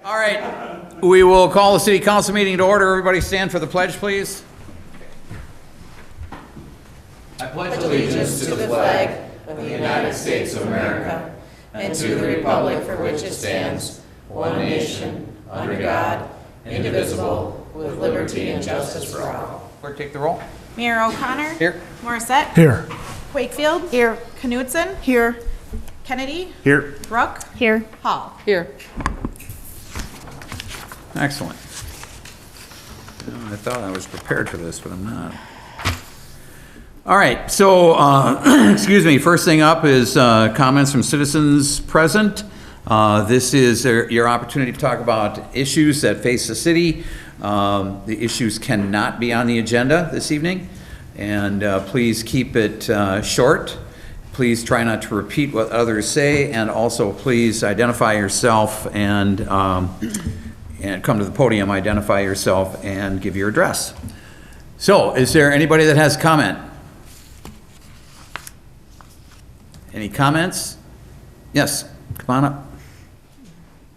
All right, we will call the city council meeting to order. Everybody stand for the pledge, please. I pledge allegiance to the flag of the United States of America and to the republic for which it stands, one nation, under God, indivisible, with liberty and justice for all. Clerk, take the roll. Mayor O'Connor. Here. Morissette. Here. Wakefield. Here. Knudsen. Here. Kennedy. Here. Brook. Here. Hall. Here. Excellent. I thought I was prepared for this, but I'm not. All right, so, excuse me, first thing up is comments from citizens present. This is your opportunity to talk about issues that face the city. The issues cannot be on the agenda this evening, and please keep it short. Please try not to repeat what others say, and also please identify yourself and come to the podium, identify yourself, and give your address. So, is there anybody that has comment? Any comments? Yes, come on up.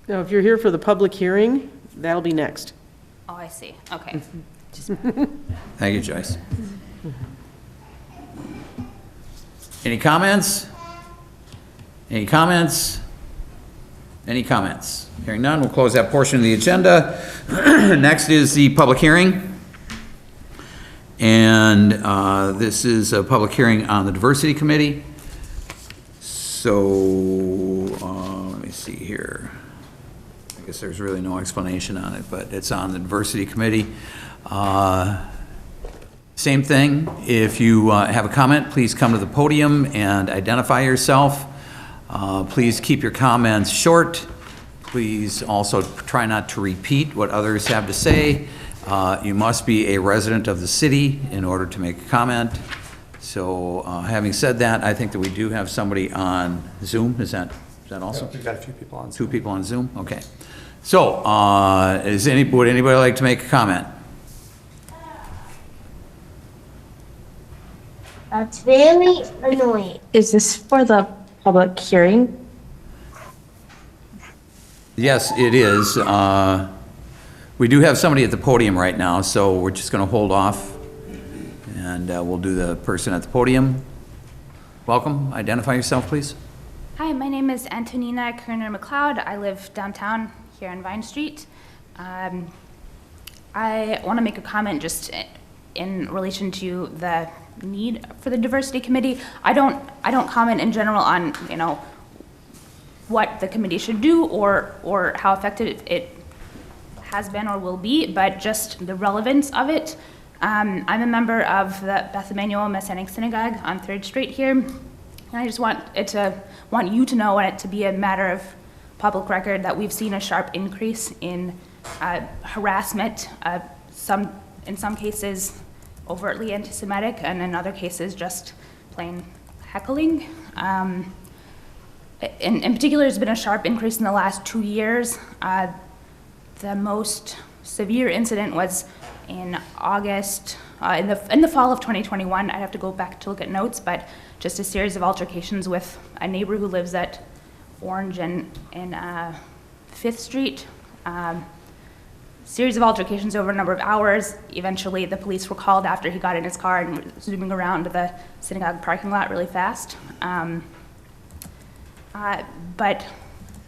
Now, if you're here for the public hearing, that'll be next. Oh, I see. Okay. Thank you, Joyce. Any comments? Any comments? Any comments? Hearing none, we'll close that portion of the agenda. Next is the public hearing. And this is a public hearing on the Diversity Committee. So, let me see here. I guess there's really no explanation on it, but it's on the Diversity Committee. Same thing, if you have a comment, please come to the podium and identify yourself. Please keep your comments short. Please also try not to repeat what others have to say. You must be a resident of the city in order to make a comment. So having said that, I think that we do have somebody on Zoom. Is that also? We've got a few people on Zoom. 2 people on Zoom? Okay. So would anybody like to make a comment? That's very annoying. Is this for the public hearing? Yes, it is. We do have somebody at the podium right now, so we're just going to hold off, and we'll do the person at the podium. Welcome. Identify yourself, please. Hi, my name is Antonina Kerner-McLeod. I live downtown here on Vine Street. I want to make a comment just in relation to the need for the Diversity Committee. I don't comment in general on, what the committee should do or how effective it has been or will be, but just the relevance of it. I'm a member of the Beth Emanuel Messianic Synagogue on 3rd Street here, and I just want you to know, and it to be a matter of public record, that we've seen a sharp increase in harassment, in some cases overtly anti-Semitic, and in other cases just plain heckling. In particular, there's been a sharp increase in the last 2 years. The most severe incident was in August, in the fall of 2021. I'd have to go back to look at notes, but just a series of altercations with a neighbor who lives at Orange and 5th Street. Series of altercations over a number of hours. Eventually, the police were called after he got in his car and was zooming around the synagogue parking lot really fast. But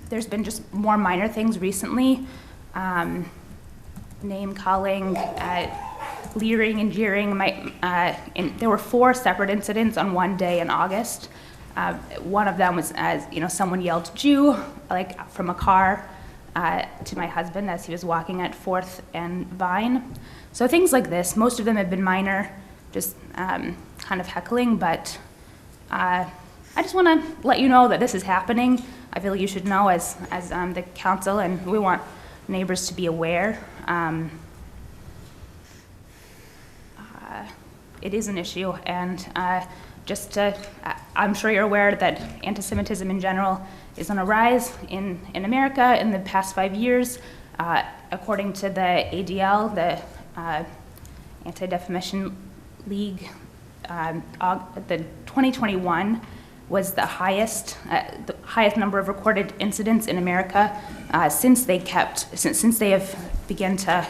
there's been just more minor things recently. Name calling, leering and jeering. There were 4 separate incidents on one day in August. One of them was as someone yelled "Jew" like from a car to my husband as he was walking at 4th and Vine. So things like this. Most of them have been minor, just kind of heckling. But I just want to let you know that this is happening. I feel like you should know as the council, and we want neighbors to be aware. It is an issue, and I'm sure you're aware that anti-Semitism in general is on a rise in America in the past 5 years. According to the ADL, the Anti-Defamation League, the 2021 was the highest number of recorded incidents in America since they have begun to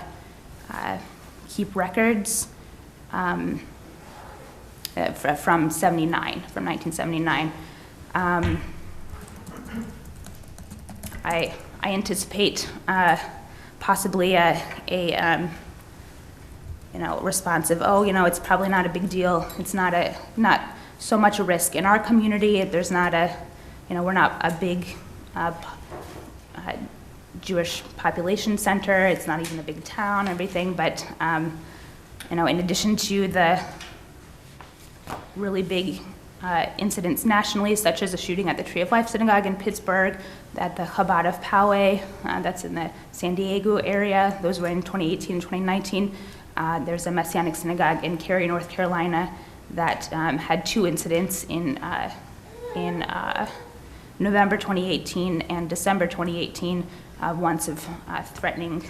keep records from 1979. I anticipate possibly a response of, oh, it's probably not a big deal. It's not so much a risk in our community. There's not we're not a big Jewish population center. It's not even a big town, everything. But in addition to the really big incidents nationally, such as a shooting at the Tree of Life Synagogue in Pittsburgh, at the Chabad of Poway, that's in the San Diego area. Those were in 2018 and 2019. There's a Messianic synagogue in Cary, North Carolina, that had 2 incidents in November 2018 and December 2018, once of threatening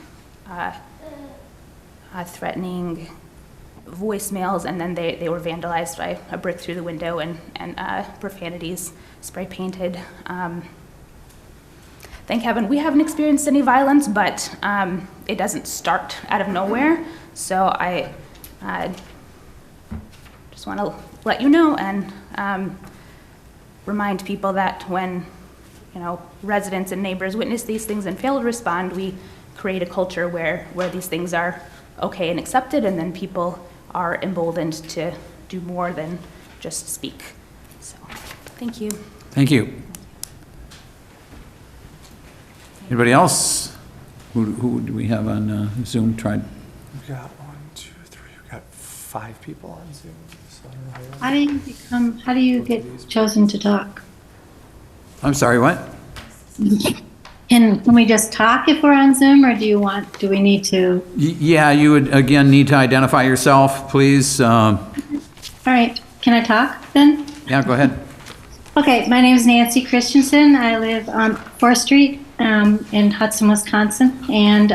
voicemails, and then they were vandalized by a brick through the window and profanities spray painted. Thank heaven we haven't experienced any violence, but it doesn't start out of nowhere. So I just want to let you know and remind people that when residents and neighbors witness these things and fail to respond, we create a culture where these things are okay and accepted, and then people are emboldened to do more than just speak. So, thank you. Thank you. Anybody else? Who do we have on Zoom? Tried. We've got 1, 2, 3. We've got 5 people on Zoom. So How do you get chosen to talk? I'm sorry, what? Can we just talk if we're on Zoom, or do we need to? Yeah, you would again need to identify yourself, please. All right, can I talk then? Yeah, go ahead. Okay, my name is Nancy Christensen. I live on 4th Street in Hudson, Wisconsin, and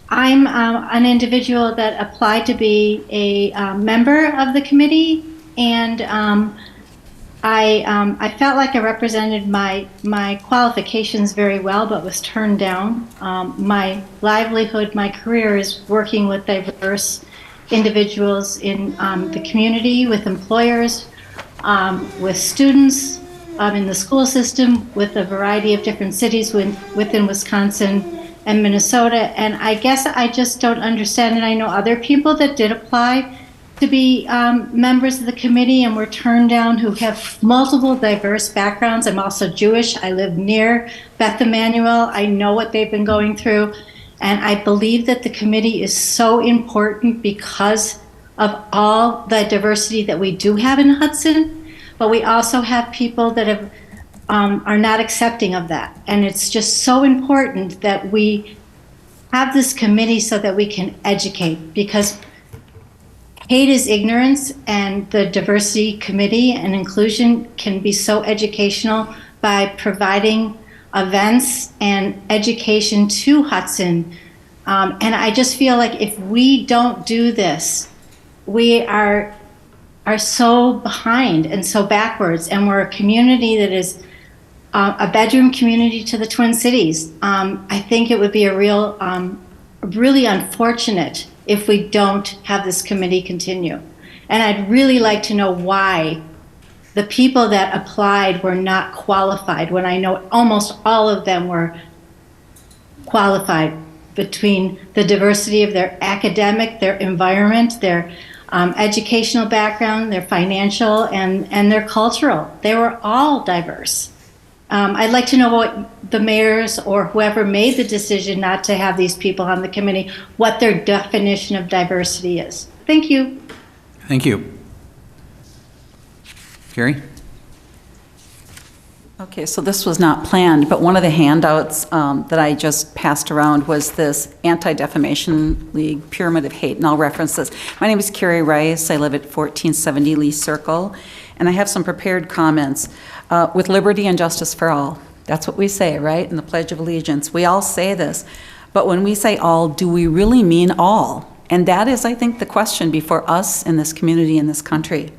I'm an individual that applied to be a member of the committee, and I felt like I represented my qualifications very well, but was turned down. My livelihood, my career is working with diverse individuals in the community, with employers, with students, in the school system, with a variety of different cities within Wisconsin and Minnesota. And I guess I just don't understand, and I know other people that did apply to be members of the committee and were turned down, who have multiple diverse backgrounds. I'm also Jewish. I live near Beth Emanuel. I know what they've been going through. And I believe that the committee is so important because of all the diversity that we do have in Hudson. But we also have people that are not accepting of that. And it's just so important that we have this committee so that we can educate, because hate is ignorance, and the diversity committee and inclusion can be so educational by providing events and education to Hudson. And I just feel like if we don't do this, we are so behind and so backwards, and we're a community that is a bedroom community to the Twin Cities. I think it would be really unfortunate if we don't have this committee continue. And I'd really like to know why the people that applied were not qualified, when I know almost all of them were qualified, between the diversity of their academic, their environment, their educational background, their financial, and their cultural. They were all diverse. I'd like to know what the mayors or whoever made the decision not to have these people on the committee, what their definition of diversity is. Thank you. Thank you. Carrie? Okay, so this was not planned, but one of the handouts that I just passed around was this Anti-Defamation League Pyramid of Hate, and I'll reference this. My name is Carrie Rice. I live at 1470 Lee Circle, and I have some prepared comments. With liberty and justice for all. That's what we say, right? In the Pledge of Allegiance. We all say this. But when we say all, do we really mean all? And that is, I think, the question before us in this community, in this country.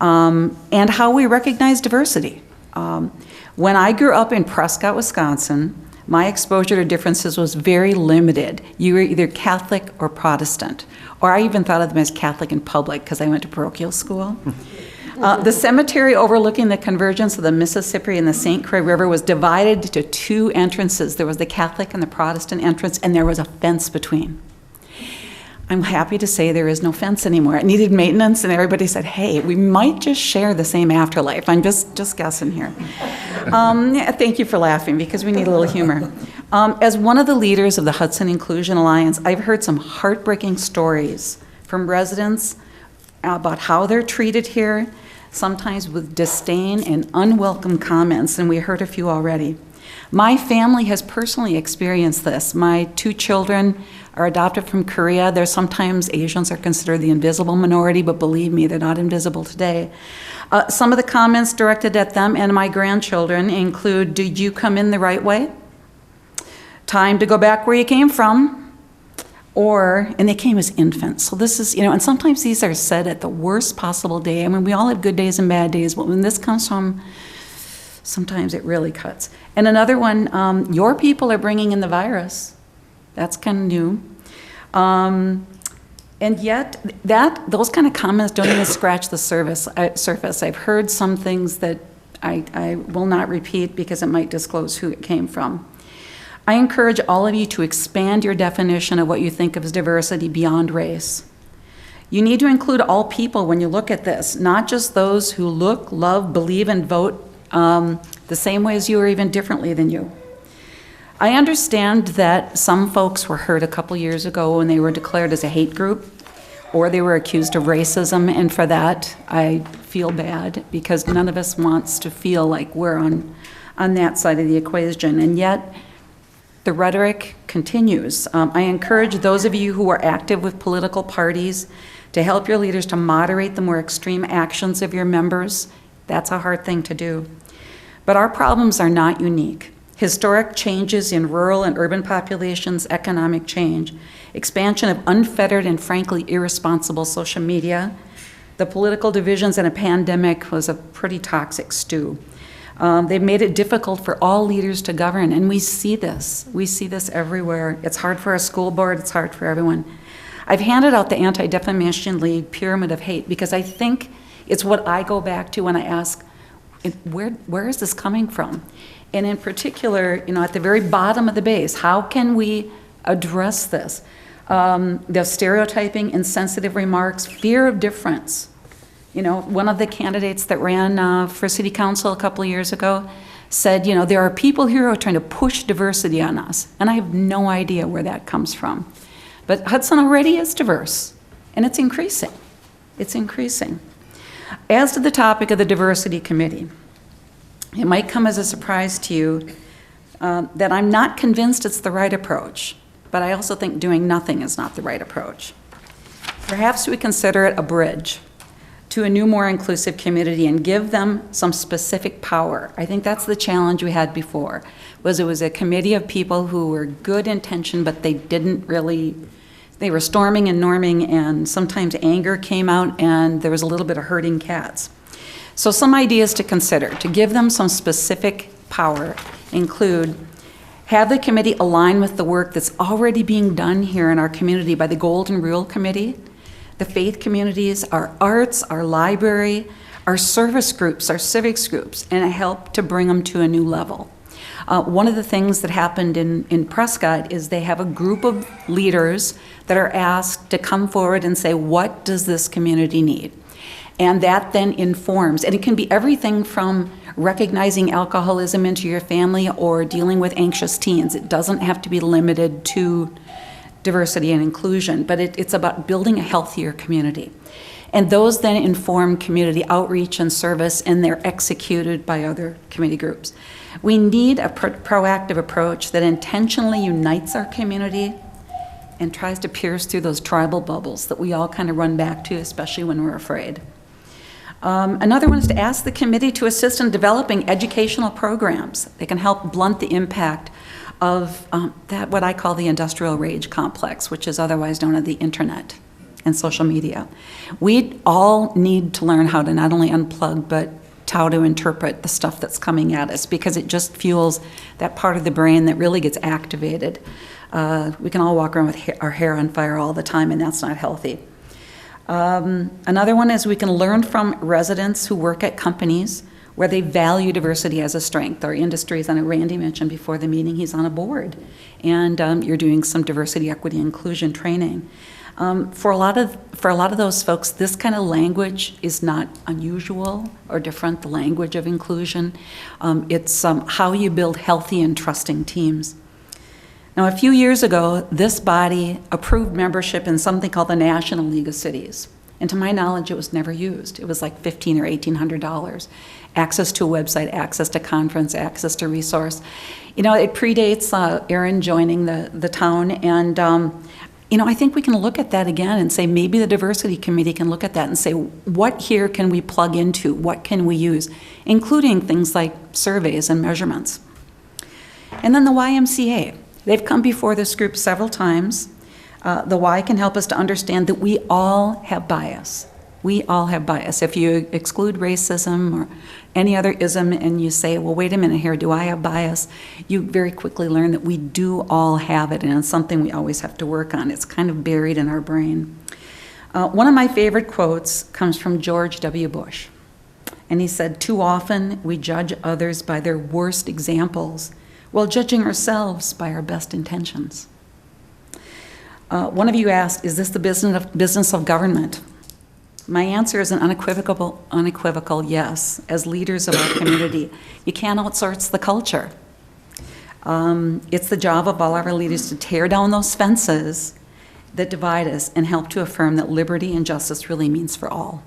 and how we recognize diversity. When I grew up in Prescott, Wisconsin, my exposure to differences was very limited. You were either Catholic or Protestant, or I even thought of them as Catholic in public because I went to parochial school. The cemetery overlooking the convergence of the Mississippi and the St. Croix River was divided to two entrances. There was the Catholic and the Protestant entrance, and there was a fence between. I'm happy to say there is no fence anymore. It needed maintenance, and everybody said, hey, we might just share the same afterlife. I'm just guessing here. Thank you for laughing, because we need a little humor. As one of the leaders of the Hudson Inclusion Alliance, I've heard some heartbreaking stories from residents about how they're treated here, sometimes with disdain and unwelcome comments, and we heard a few already. My family has personally experienced this. My 2 children are adopted from Korea. There's sometimes Asians are considered the invisible minority, but believe me, they're not invisible today. Some of the comments directed at them and my grandchildren include, did you come in the right way? Time to go back where you came from. Or, and they came as infants. So this is, and sometimes these are said at the worst possible day. I mean, we all have good days and bad days, but when this comes from, sometimes it really cuts. And another one, your people are bringing in the virus. That's kind of new. And yet, those kind of comments don't even scratch the surface. I've heard some things that I will not repeat because it might disclose who it came from. I encourage all of you to expand your definition of what you think of as diversity beyond race. You need to include all people when you look at this, not just those who look, love, believe, and vote the same way as you or even differently than you. I understand that some folks were hurt a couple years ago when they were declared as a hate group, or they were accused of racism, and for that I feel bad because none of us wants to feel like we're on that side of the equation, and yet the rhetoric continues. I encourage those of you who are active with political parties to help your leaders to moderate the more extreme actions of your members. That's a hard thing to do. But our problems are not unique. Historic changes in rural and urban populations, economic change, expansion of unfettered and frankly irresponsible social media, the political divisions in a pandemic was a pretty toxic stew. They've made it difficult for all leaders to govern, and we see this. We see this everywhere. It's hard for our school board, it's hard for everyone. I've handed out the Anti-Defamation League Pyramid of Hate because I think it's what I go back to when I ask, where is this coming from? And in particular, at the very bottom of the base, how can we address this? The stereotyping, insensitive remarks, fear of difference. One of the candidates that ran for city council a couple of years ago said, there are people here who are trying to push diversity on us, and I have no idea where that comes from. But Hudson already is diverse, and it's increasing. It's increasing. As to the topic of the diversity committee, it might come as a surprise to you that I'm not convinced it's the right approach, but I also think doing nothing is not the right approach. Perhaps we consider it a bridge to a new, more inclusive community and give them some specific power. I think that's the challenge we had before, was it was a committee of people who were good intentioned, but they didn't really, they were storming and norming, and sometimes anger came out, and there was a little bit of herding cats. So some ideas to consider, to give them some specific power, include have the committee align with the work that's already being done here in our community by the Golden Rule Committee, the faith communities, our arts, our library, our service groups, our civics groups, and help to bring them to a new level. One of the things that happened in Prescott is they have a group of leaders that are asked to come forward and say, what does this community need? And that then informs, and it can be everything from recognizing alcoholism into your family or dealing with anxious teens. It doesn't have to be limited to diversity and inclusion, but it's about building a healthier community. And those then inform community outreach and service, and they're executed by other committee groups. We need a proactive approach that intentionally unites our community and tries to pierce through those tribal bubbles that we all kind of run back to, especially when we're afraid. Another one is to ask the committee to assist in developing educational programs that can help blunt the impact of that what I call the industrial rage complex, which is otherwise known as the internet. and social media. We all need to learn how to not only unplug, but how to interpret the stuff that's coming at us, because it just fuels that part of the brain that really gets activated. We can all walk around with our hair on fire all the time, and that's not healthy. Another one is we can learn from residents who work at companies where they value diversity as a strength. Our industries, and Randy mentioned before the meeting, he's on a board, and you're doing some diversity, equity, inclusion training. For a lot of those folks, this kind of language is not unusual or different, the language of inclusion. It's how you build healthy and trusting teams. Now, a few years ago, this body approved membership in something called the National League of Cities. And to my knowledge, it was never used. It was like $1,500 or $1,800. Access to a website, access to conference, access to resource. You know, it predates Erin joining the town, and I think we can look at that again and say maybe the diversity committee can look at that and say, what here can we plug into? What can we use? Including things like surveys and measurements. And then the YMCA. They've come before this group several times. The Y can help us to understand that we all have bias. We all have bias. If you exclude racism or any other ism and you say, well, wait a minute here, do I have bias? You very quickly learn that we do all have it, and it's something we always have to work on. It's kind of buried in our brain. One of my favorite quotes comes from George W. Bush. And he said, too often we judge others by their worst examples while judging ourselves by our best intentions. One of you asked, is this the business of government? My answer is an unequivocal yes. As leaders of our community, you can't outsource the culture. It's the job of all our leaders to tear down those fences that divide us and help to affirm that liberty and justice really means for all.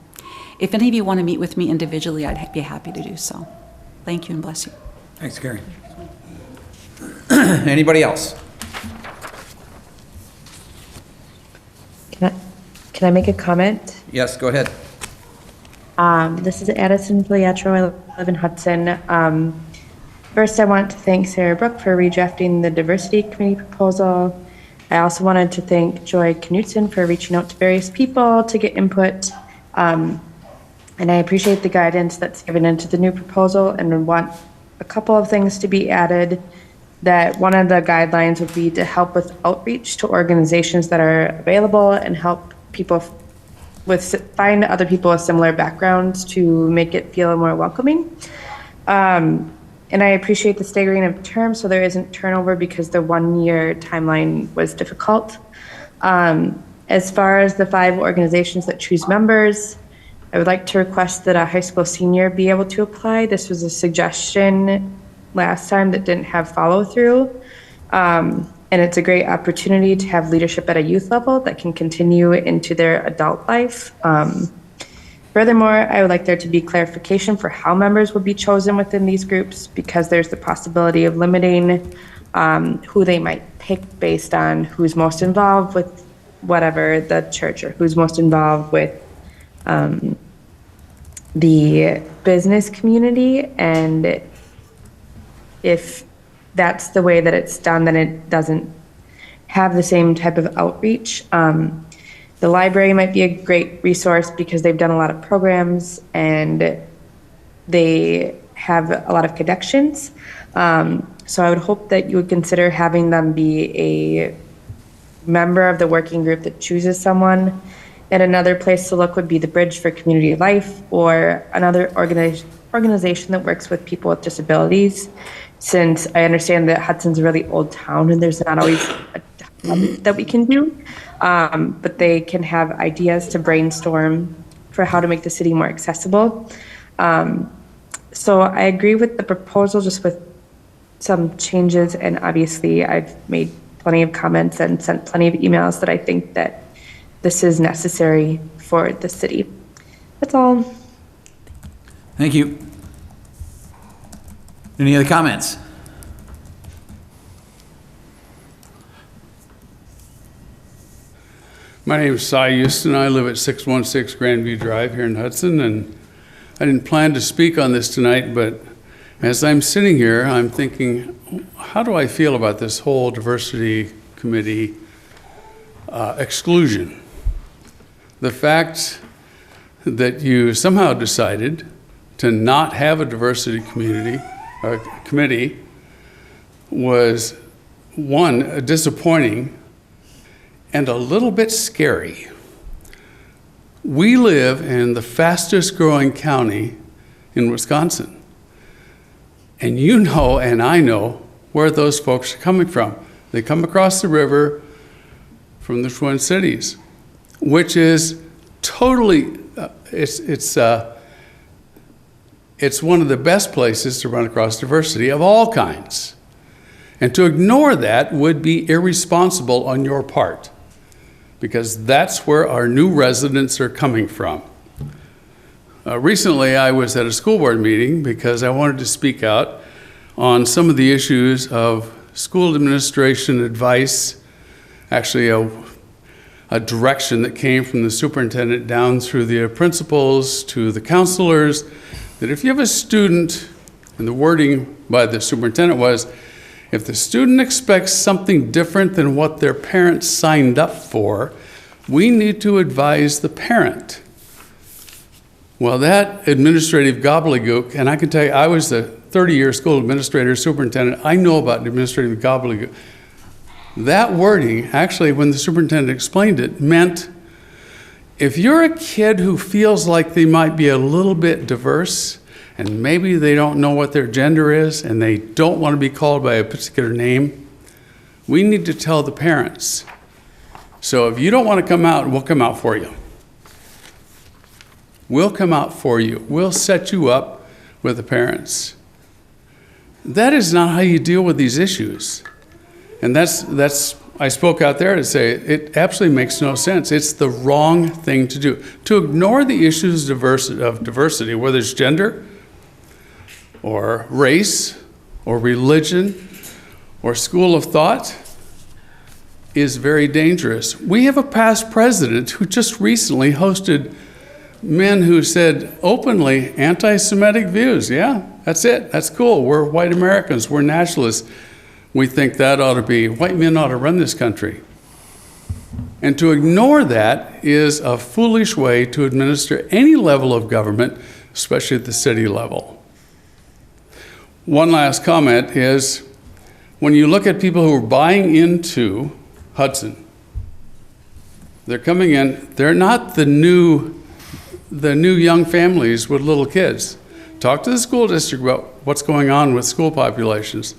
If any of you want to meet with me individually, I'd be happy to do so. Thank you and bless you. Thanks, Gary. Anybody else? Can I make a comment? Yes, go ahead. This is Addison Filiatro. I live in Hudson. First, I want to thank Sarah Brook for redrafting the diversity committee proposal. I also wanted to thank Joy Knutson for reaching out to various people to get input. And I appreciate the guidance that's given into the new proposal, and want a couple of things to be added. That one of the guidelines would be to help with outreach to organizations that are available and help people find other people with similar backgrounds to make it feel more welcoming. And I appreciate the staggering of terms so there isn't turnover, because the 1-year timeline was difficult. As far as the 5 organizations that choose members, I would like to request that a high school senior be able to apply. This was a suggestion last time that didn't have follow through. And it's a great opportunity to have leadership at a youth level that can continue into their adult life. Furthermore, I would like there to be clarification for how members will be chosen within these groups, because there's the possibility of limiting who they might pick based on who's most involved with whatever the church, or who's most involved with the business community. And if that's the way that it's done, then it doesn't have the same type of outreach. The library might be a great resource because they've done a lot of programs and they have a lot of connections. So I would hope that you would consider having them be a member of the working group that chooses someone. And another place to look would be the Bridge for Community Life, or another organization that works with people with disabilities. Since I understand that Hudson's a really old town and there's not always a ton that we can do, but they can have ideas to brainstorm for how to make the city more accessible. So I agree with the proposal, just with some changes, and obviously I've made plenty of comments and sent plenty of emails that I think that this is necessary for the city. That's all. Thank you. Any other comments? My name is Cy Houston. I live at 616 Grandview Drive here in Hudson, and I didn't plan to speak on this tonight, but as I'm sitting here, I'm thinking, how do I feel about this whole diversity committee exclusion? the fact that you somehow decided to not have a diversity committee was, one, disappointing and a little bit scary. We live in the fastest growing county in Wisconsin. And you know, and I know, where those folks are coming from. They come across the river from the Twin Cities, which is totally, it's one of the best places to run across diversity of all kinds. And to ignore that would be irresponsible on your part, because that's where our new residents are coming from. Recently, I was at a school board meeting because I wanted to speak out on some of the issues of school administration advice, actually a direction that came from the superintendent down through the principals to the counselors, that if you have a student, and the wording by the superintendent was, if the student expects something different than what their parents signed up for, we need to advise the parent. Well, that administrative gobbledygook, and I can tell you, I was a 30-year school administrator, superintendent, I know about administrative gobbledygook. That wording, actually, when the superintendent explained it, meant if you're a kid who feels like they might be a little bit diverse, and maybe they don't know what their gender is, and they don't want to be called by a particular name, we need to tell the parents. So if you don't want to come out, we'll come out for you. We'll come out for you. We'll set you up with the parents. That is not how you deal with these issues. And that's I spoke out there to say it absolutely makes no sense. It's the wrong thing to do. To ignore the issues of diversity, whether it's gender or race or religion or school of thought, is very dangerous. We have a past president who just recently hosted men who said openly anti-Semitic views. Yeah, that's it. That's cool. We're white Americans. We're nationalists. We think that ought to be, white men ought to run this country. And to ignore that is a foolish way to administer any level of government, especially at the city level. One last comment is, when you look at people who are buying into Hudson, they're coming in, they're not the new young families with little kids. Talk to the school district about what's going on with school populations.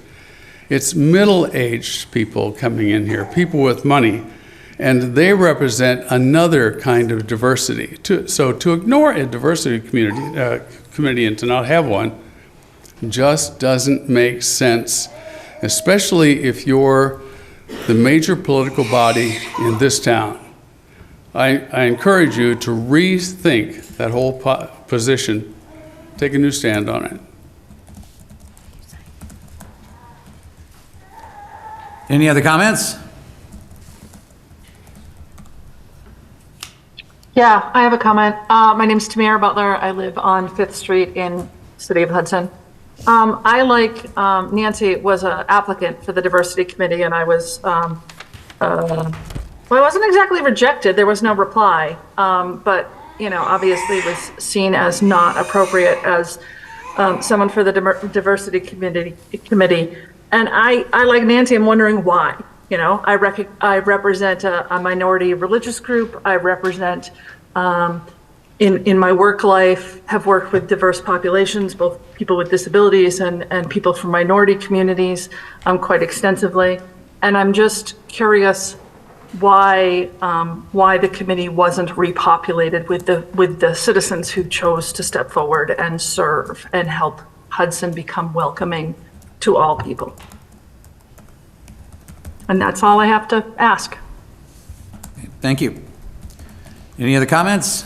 It's middle-aged people coming in here, people with money, and they represent another kind of diversity. So to ignore a diversity committee and to not have one just doesn't make sense, especially if you're the major political body in this town. I encourage you to rethink that whole position, take a new stand on it. Any other comments? Yeah, I have a comment. My name's Tamara Butler. I live on 5th Street in the city of Hudson. I, like Nancy, was an applicant for the diversity committee, and I was, well, I wasn't exactly rejected. There was no reply, but, you know, obviously was seen as not appropriate as someone for the diversity committee. And I, like Nancy, am wondering why. You know, I represent a minority religious group. I represent, in my work life, have worked with diverse populations, both people with disabilities and people from minority communities, quite extensively. And I'm just curious why the committee wasn't repopulated with the citizens who chose to step forward and serve and help Hudson become welcoming to all people. And that's all I have to ask. Thank you. Any other comments?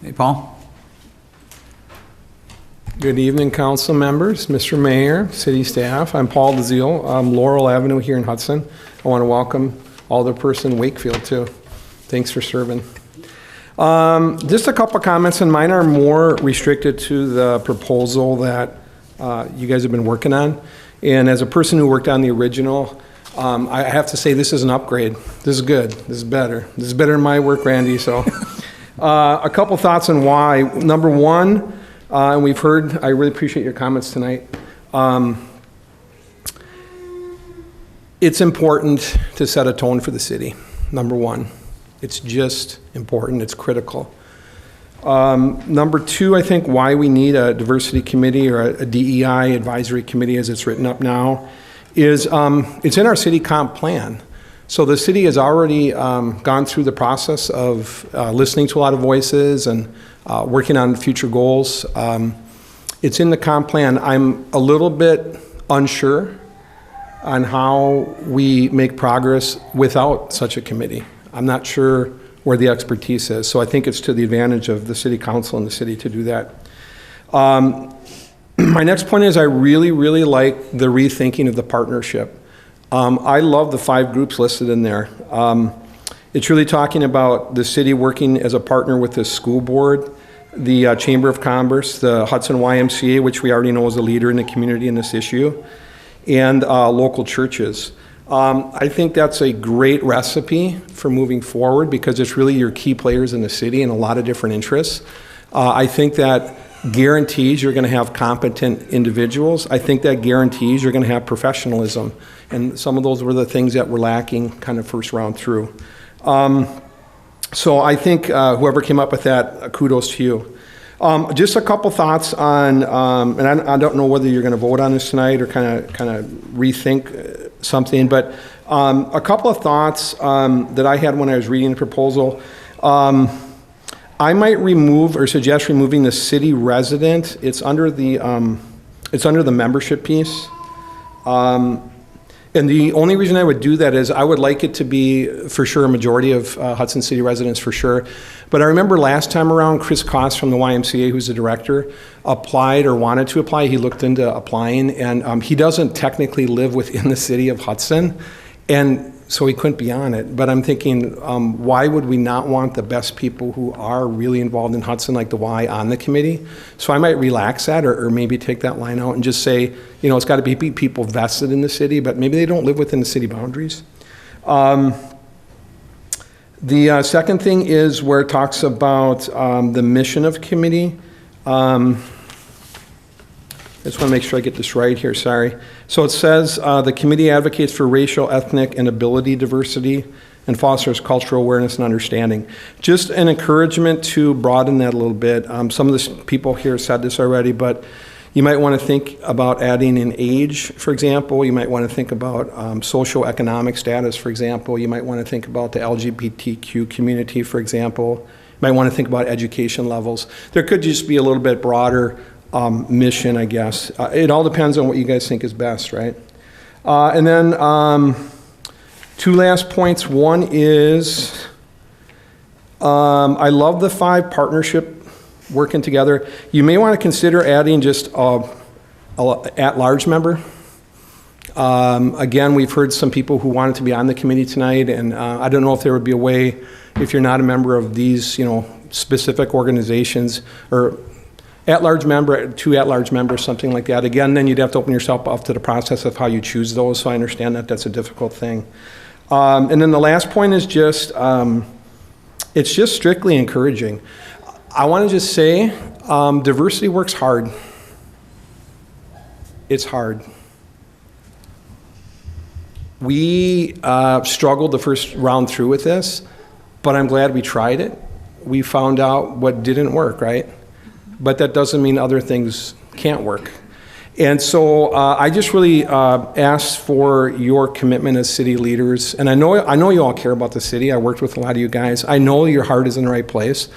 Hey, Paul. Good evening, council members, Mr. Mayor, city staff. I'm Paul DeZiel. I'm Laurel Avenue here in Hudson. I want to welcome Alderperson Wakefield too. Thanks for serving. Just a couple comments, and mine are more restricted to the proposal that you guys have been working on. And as a person who worked on the original, I have to say this is an upgrade. This is good. This is better. This is better than my work, Randy. So a couple thoughts on why. Number one, and we've heard, I really appreciate your comments tonight. It's important to set a tone for the city, number one. It's just important, it's critical. Number two, I think why we need a diversity committee or a DEI advisory committee as it's written up now is it's in our city comp plan. So the city has already gone through the process of listening to a lot of voices and working on future goals. It's in the comp plan. I'm a little bit unsure on how we make progress without such a committee. I'm not sure where the expertise is, so I think it's to the advantage of the city council and the city to do that. My next point is I really, really like the rethinking of the partnership. I love the 5 groups listed in there. It's really talking about the city working as a partner with the school board, the Chamber of Commerce, the Hudson YMCA, which we already know is a leader in the community in this issue, and local churches. I think that's a great recipe for moving forward because it's really your key players in the city and a lot of different interests. I think that guarantees you're going to have competent individuals. I think that guarantees you're going to have professionalism. And some of those were the things that were lacking kind of first round through. So I think whoever came up with that, kudos to you. Just a couple thoughts on, and I don't know whether you're going to vote on this tonight or kind of rethink something, but a couple of thoughts that I had when I was reading the proposal. I might remove or suggest removing the city resident. It's under the membership piece. And the only reason I would do that is I would like it to be, for sure, a majority of Hudson City residents, for sure. But I remember last time around, Chris Koss from the YMCA, who's the director, applied or wanted to apply. He looked into applying, and he doesn't technically live within the city of Hudson, and so he couldn't be on it. But I'm thinking, why would we not want the best people who are really involved in Hudson, like the Y, on the committee? So I might relax that or maybe take that line out and just say, you know, it's got to be people vested in the city, but maybe they don't live within the city boundaries. The second thing is where it talks about the mission of committee. I just want to make sure I get this right here, sorry. So it says the committee advocates for racial, ethnic, and ability diversity and fosters cultural awareness and understanding. Just an encouragement to broaden that a little bit. Some of the people here said this already, but you might want to think about adding in age, for example. You might want to think about socioeconomic status, for example. You might want to think about the LGBTQ community, for example. You might want to think about education levels. There could just be a little bit broader mission, I guess. It all depends on what you guys think is best, right? And then 2 last points. One is I love the 5 partnership working together. You may want to consider adding just a at-large member. Again, we've heard some people who wanted to be on the committee tonight, and I don't know if there would be a way, if you're not a member of these, you know, specific organizations, or at-large member, 2 at-large members, something like that. Again, then you'd have to open yourself up to the process of how you choose those, so I understand that that's a difficult thing. And then the last point is just, it's just strictly encouraging. I want to just say, diversity works hard. It's hard. We struggled the first round through with this, but I'm glad we tried it. We found out what didn't work, right? But that doesn't mean other things can't work. And so I just really ask for your commitment as city leaders. And I know you all care about the city. I worked with a lot of you guys. I know your heart is in the right place.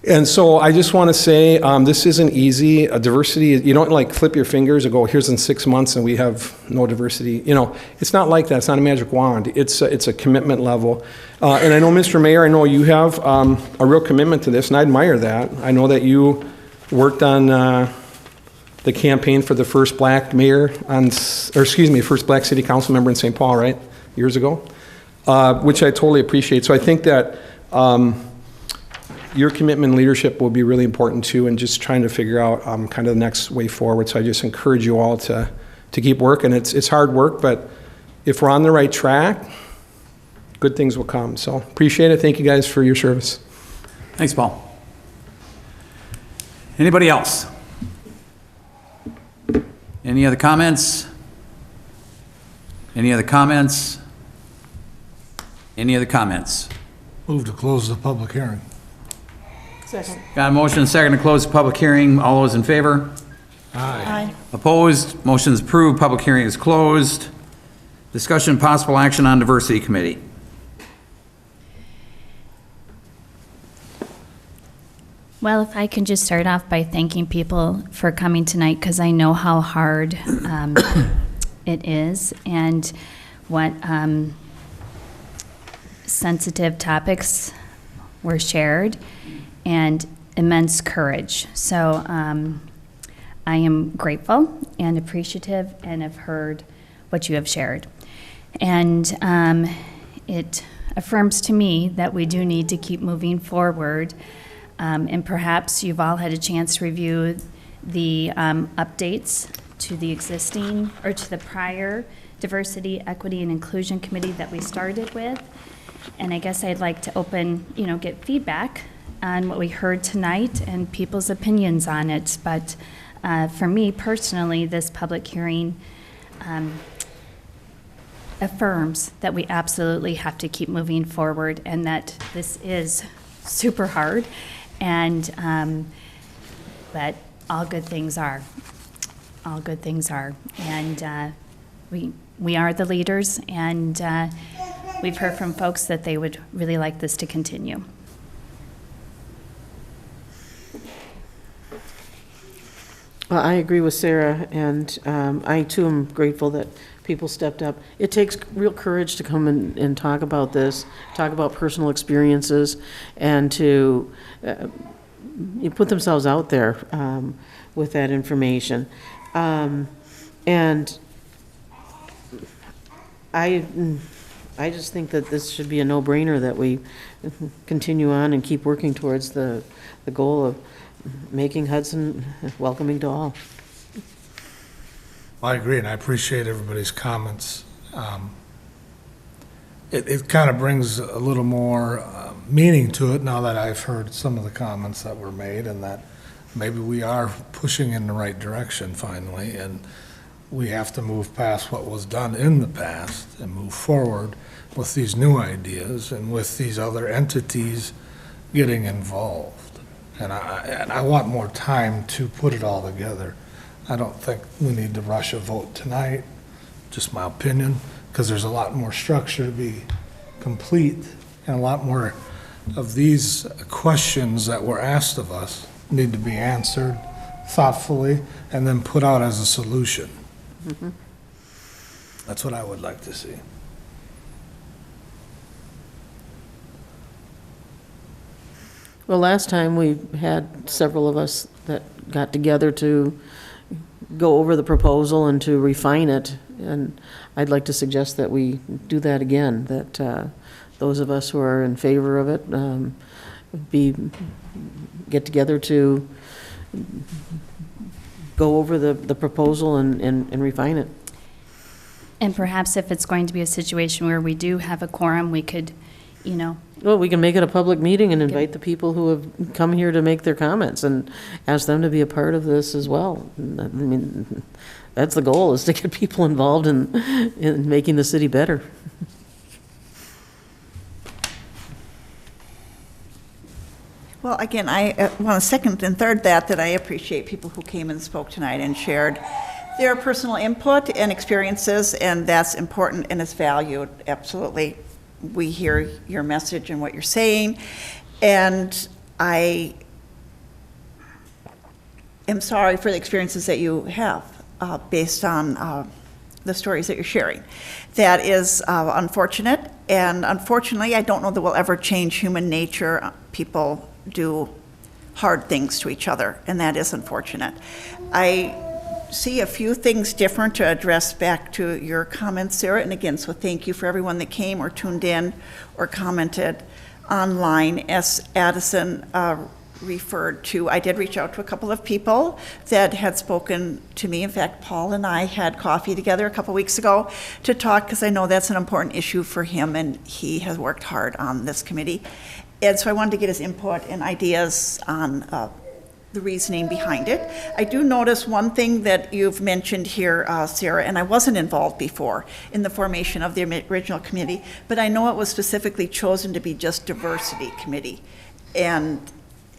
And so I just want to say this isn't easy. Diversity, you don't like flip your fingers and go, here's in 6 months and we have no diversity. You know, it's not like that. It's not a magic wand. It's a commitment level. And I know, Mr. Mayor, I know you have a real commitment to this, and I admire that. I know that you worked on the campaign for the first black mayor first black city council member in St. Paul, right? Years ago, which I totally appreciate. So I think that your commitment and leadership will be really important too, and just trying to figure out kind of the next way forward. So I just encourage you all to keep working. It's hard work, but if we're on the right track, good things will come. So appreciate it. Thank you guys for your service. Thanks, Paul. Anybody else? Any other comments? Any other comments? Any other comments? Move to close the public hearing. Second. Got a motion and a second to close the public hearing. All those in favor? Aye. Opposed? Motion is approved. Public hearing is closed. Discussion and possible action on diversity committee. Well, if I can just start off by thanking people for coming tonight, because I know how hard it is and what sensitive topics were shared and immense courage. So I am grateful and appreciative and have heard what you have shared. And it affirms to me that we do need to keep moving forward. And perhaps you've all had a chance to review the updates to the existing or to the prior Diversity, Equity, and Inclusion Committee that we started with. And I guess I'd like to get feedback on what we heard tonight and people's opinions on it. But for me personally, this public hearing affirms that we absolutely have to keep moving forward and that this is super hard. And but all good things are. All good things are. And we are the leaders, and we've heard from folks that they would really like this to continue. Well, I agree with Sarah, and I too am grateful that people stepped up. It takes real courage to come and talk about this, talk about personal experiences, and to you put themselves out there with that information. And I just think that this should be a no-brainer, that we continue on and keep working towards the goal of making Hudson welcoming to all. I agree, and I appreciate everybody's comments. It kind of brings a little more meaning to it now that I've heard some of the comments that were made, and that maybe we are pushing in the right direction finally, and we have to move past what was done in the past and move forward with these new ideas and with these other entities getting involved. And I want more time to put it all together. I don't think we need to rush a vote tonight, just my opinion, because there's a lot more structure to be complete, and a lot more of these questions that were asked of us need to be answered thoughtfully and then put out as a solution. Mm-hmm. That's what I would like to see. Well, last time we had several of us that got together to go over the proposal and to refine it, and I'd like to suggest that we do that again, that those of us who are in favor of it get together to go over the proposal and refine it. And perhaps if it's going to be a situation where we do have a quorum, we could, Well, we can make it a public meeting and invite the people who have come here to make their comments and ask them to be a part of this as well. I mean, that's the goal, is to get people involved in making the city better. Well, again, I want to second and third that I appreciate people who came and spoke tonight and shared their personal input and experiences, and that's important and it's valued, absolutely. We hear your message and what you're saying, and I am sorry for the experiences that you have based on the stories that you're sharing. That is unfortunate, and unfortunately, I don't know that we'll ever change human nature. People do hard things to each other, and that is unfortunate. I see a few things different to address back to your comments, Sarah, and again, so thank you for everyone that came or tuned in or commented online. As Addison referred to, I did reach out to a couple of people that had spoken to me. In fact, Paul and I had coffee together a couple weeks ago to talk, because I know that's an important issue for him, and he has worked hard on this committee. And so I wanted to get his input and ideas on the reasoning behind it. I do notice one thing that you've mentioned here, Sarah, and I wasn't involved before in the formation of the original committee, but I know it was specifically chosen to be just diversity committee. And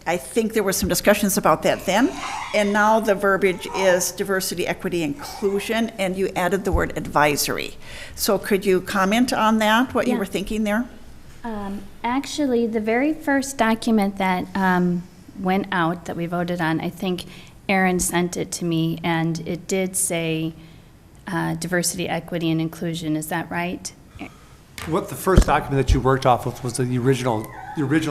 I think there were some discussions about that then, and now the verbiage is diversity, equity, inclusion, and you added the word advisory. So could you comment on that, what you were thinking there? Actually, the very first document that went out that we voted on, I think Aaron sent it to me, and it did say diversity, equity, and inclusion. Is that right? What the first document that you worked off with was the original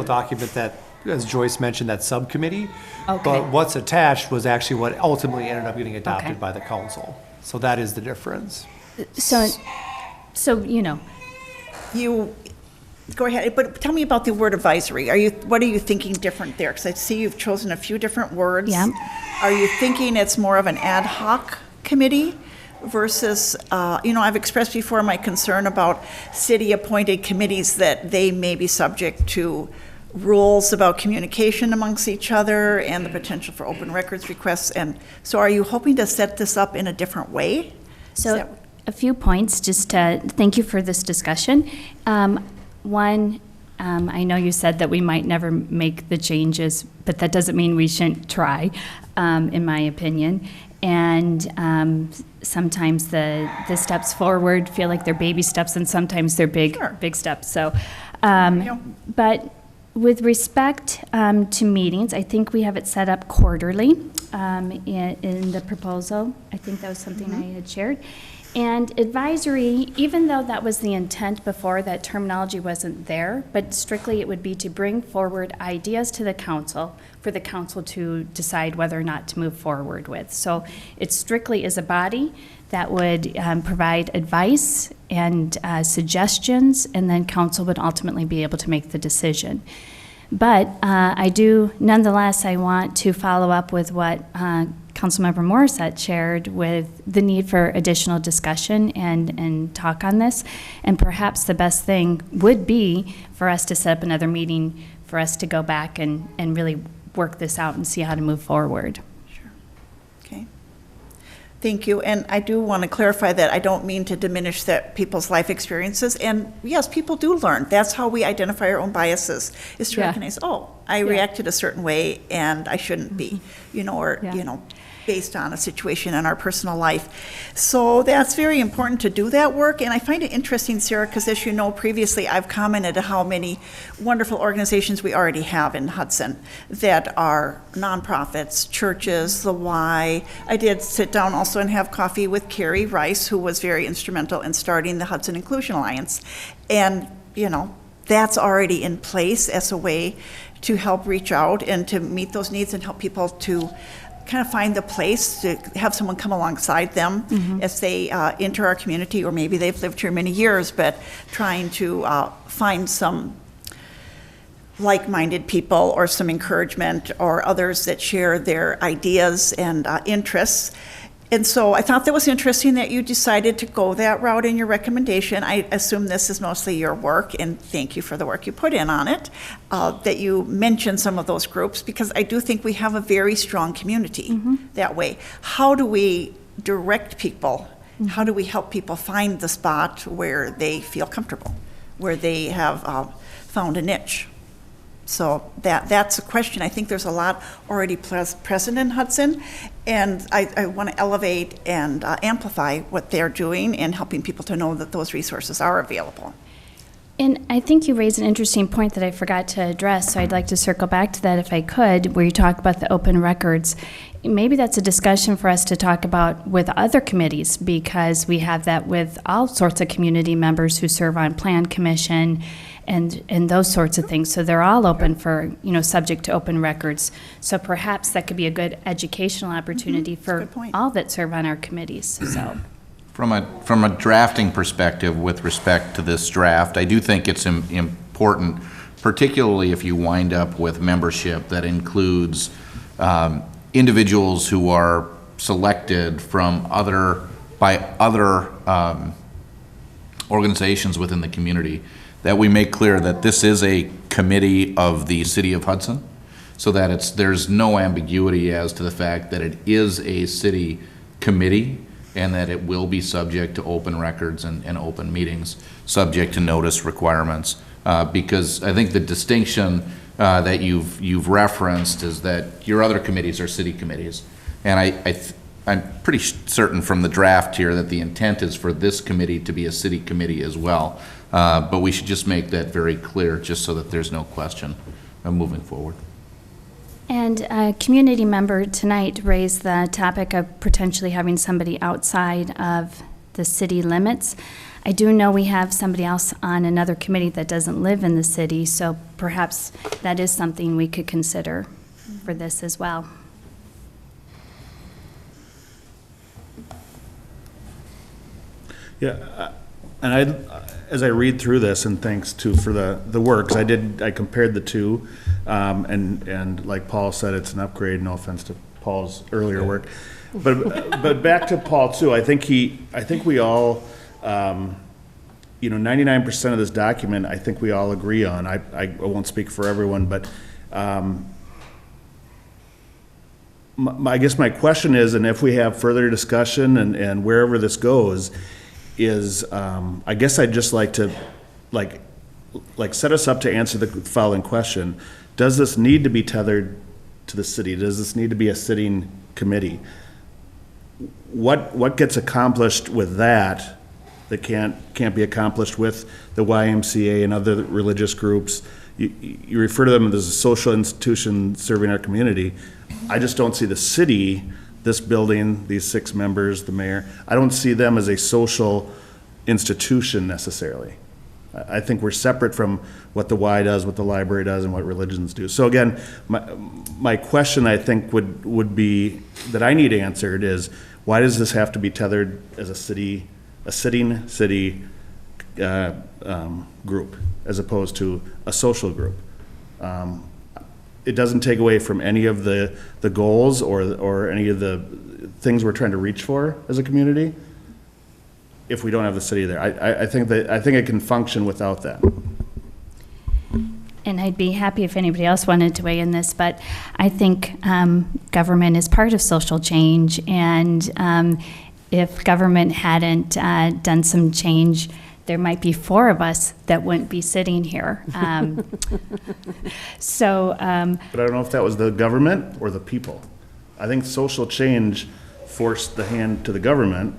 document that, as Joyce mentioned, that subcommittee. Okay. But what's attached was actually what ultimately ended up getting adopted Okay. by the council. So that is the difference. So you know. You go ahead, but tell me about the word advisory. What are you thinking different there? Because I see you've chosen a few different words. Yeah. Are you thinking it's more of an ad hoc committee versus, I've expressed before my concern about city-appointed committees, that they may be subject to rules about communication amongst each other and the potential for open records requests. And so are you hoping to set this up in a different way? So a few points, just to thank you for this discussion. One, I know you said that we might never make the changes, but that doesn't mean we shouldn't try, in my opinion. And sometimes the steps forward feel like they're baby steps, and sometimes they're big steps. So, but with respect to meetings, I think we have it set up quarterly in the proposal. I think that was something I had shared. And advisory, even though that was the intent before, that terminology wasn't there, but strictly it would be to bring forward ideas to the council for the council to decide whether or not to move forward with. So it strictly is a body that would provide advice and suggestions, and then council would ultimately be able to make the decision. But nonetheless, I want to follow up with what Councilmember Morissette shared, with the need for additional discussion and talk on this. And perhaps the best thing would be for us to set up another meeting for us to go back and really work this out and see how to move forward. Sure. Okay. Thank you. And I do want to clarify that I don't mean to diminish that people's life experiences. And yes, people do learn. That's how we identify our own biases, is to recognize, I reacted a certain way and I shouldn't be, based on a situation in our personal life. So that's very important to do that work. And I find it interesting, Sarah, because as you know, previously I've commented how many wonderful organizations we already have in Hudson that are nonprofits, churches, the Y. I did sit down also and have coffee with Carrie Rice, who was very instrumental in starting the Hudson Inclusion Alliance. And, that's already in place as a way to help reach out and to meet those needs and help people to kind of find the place to have someone come alongside them as they enter our community, or maybe they've lived here many years, but trying to find some like-minded people or some encouragement or others that share their ideas and interests. And so I thought that was interesting that you decided to go that route in your recommendation. I assume this is mostly your work, and thank you for the work you put in on it, that you mentioned some of those groups, because I do think we have a very strong community that way. How do we direct people? How do we help people find the spot where they feel comfortable, where they have found a niche? So that's a question. I think there's a lot already present in Hudson, and I want to elevate and amplify what they're doing and helping people to know that those resources are available. And I think you raised an interesting point that I forgot to address, so I'd like to circle back to that if I could, where you talk about the open records. Maybe that's a discussion for us to talk about with other committees, because we have that with all sorts of community members who serve on Plan Commission and those sorts of things. So they're all open for, subject to open records. So perhaps that could be a good educational opportunity for all that serve on our committees. So. From a drafting perspective, with respect to this draft, I do think it's important, particularly if you wind up with membership that includes individuals who are selected from by other organizations within the community, that we make clear that this is a committee of the City of Hudson, so that there's no ambiguity as to the fact that it is a city committee and that it will be subject to open records and open meetings, subject to notice requirements. Because I think the distinction that you've referenced is that your other committees are city committees. And I'm pretty certain from the draft here that the intent is for this committee to be a city committee as well. But we should just make that very clear, just so that there's no question of moving forward. And a community member tonight raised the topic of potentially having somebody outside of the city limits. I do know we have somebody else on another committee that doesn't live in the city, so perhaps that is something we could consider for this as well. Yeah, and as I read through this, and thanks for the works, I compared the two, and like Paul said, it's an upgrade. No offense to Paul's earlier work, but back to Paul too. I think we all, 99% of this document, I think we all agree on. I won't speak for everyone, but I guess my question is, and if we have further discussion and wherever this goes, is I guess I'd just like to set us up to answer the following question. Does this need to be tethered to the city? Does this need to be a sitting committee? What gets accomplished with that can't be accomplished with the YMCA and other religious groups? You refer to them as a social institution serving our community. I just don't see the city, this building, these 6 members, the mayor, I don't see them as a social institution necessarily. I think we're separate from what the Y does, what the library does, and what religions do. So again, my question I think would be, that I need answered, is why does this have to be tethered as a sitting city group as opposed to a social group? It doesn't take away from any of the goals or any of the things we're trying to reach for as a community if we don't have the city there. I think it can function without that. And I'd be happy if anybody else wanted to weigh in this, but I think government is part of social change, and if government hadn't done some change, there might be 4 of us that wouldn't be sitting here. But I don't know if that was the government or the people. I think social change forced the hand to the government,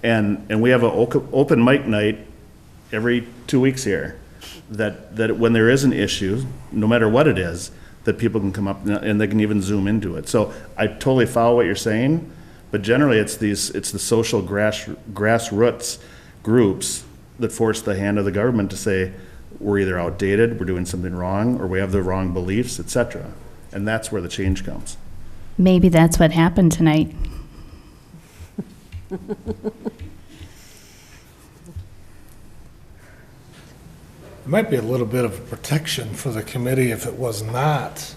and we have an open mic night every 2 weeks here, that when there is an issue, no matter what it is, that people can come up and they can even zoom into it. So I totally follow what you're saying, but generally it's the social grassroots groups that force the hand of the government to say, we're either outdated, we're doing something wrong, or we have the wrong beliefs, etc. And that's where the change comes. Maybe that's what happened tonight. It might be a little bit of protection for the committee if it was not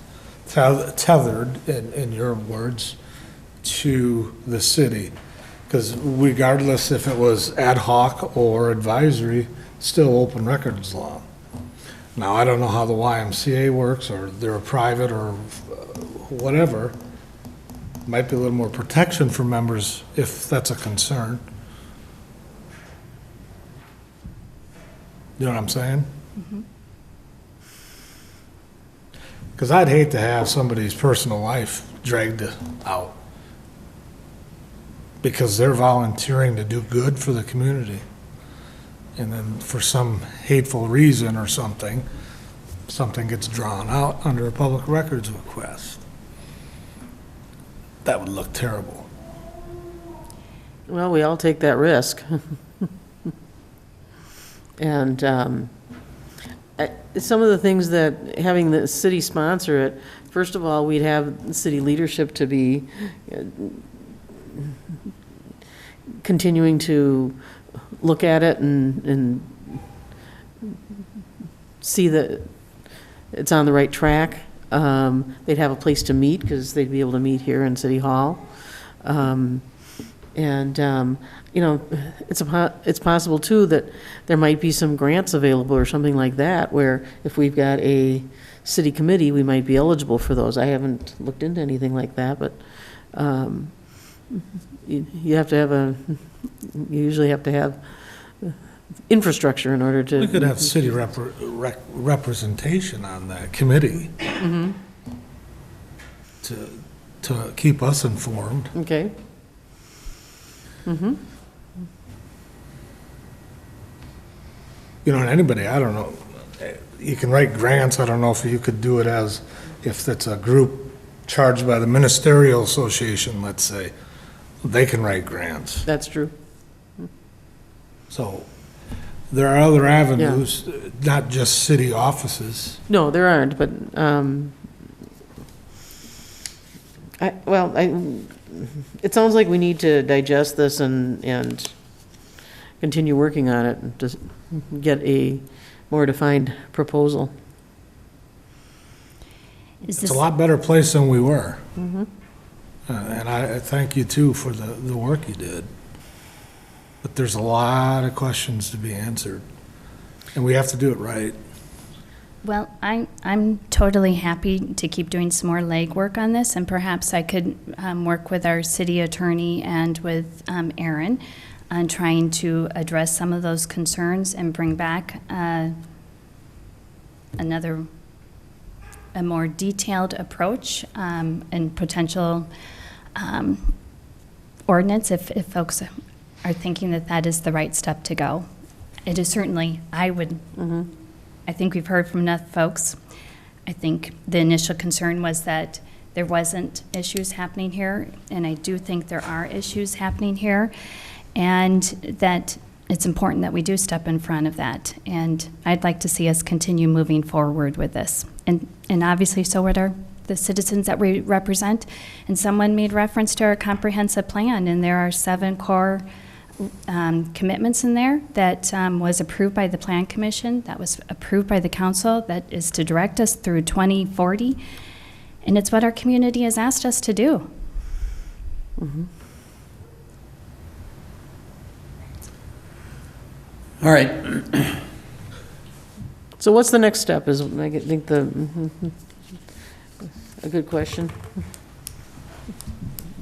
tethered, in your words, to the city. Because regardless if it was ad hoc or advisory, still open records law. Now, I don't know how the YMCA works, or they're a private or whatever. Might be a little more protection for members if that's a concern. You know what I'm saying? Because I'd hate to have somebody's personal life dragged out because they're volunteering to do good for the community. And then for some hateful reason or something gets drawn out under a public records request. That would look terrible. Well, we all take that risk. And some of the things that having the city sponsor it, first of all, we'd have city leadership to be continuing to look at it and see the it's on the right track. They'd have a place to meet because they'd be able to meet here in City Hall. You know, it's possible too that there might be some grants available or something like that, where if we've got a city committee, we might be eligible for those. I haven't looked into anything like that, but you have to have you usually have to have infrastructure in order to. We could have city representation on that committee to keep us informed. Okay. You know, and anybody, I don't know, you can write grants, I don't know if you could do it as, if it's a group charged by the Ministerial Association, let's say, they can write grants. That's true. So, there are other avenues, not just city offices. No, there aren't, but, it sounds like we need to digest this and continue working on it and just get a more defined proposal. It's a lot better place than we were. And I thank you too for the work you did. But there's a lot of questions to be answered, and we have to do it right. Well, I'm totally happy to keep doing some more legwork on this, and perhaps I could work with our city attorney and with Aaron on trying to address some of those concerns and bring back a more detailed approach and potential ordinance if folks are thinking that that is the right step to go. It is certainly, I think we've heard from enough folks. I think the initial concern was that there wasn't issues happening here, and I do think there are issues happening here, and that it's important that we do step in front of that. And I'd like to see us continue moving forward with this. And obviously, so would the citizens that we represent. And someone made reference to our comprehensive plan, and there are 7 core commitments in there that was approved by the Plan Commission, that was approved by the council, that is to direct us through 2040. And it's what our community has asked us to do. All right. So what's the next step is, I think a good question.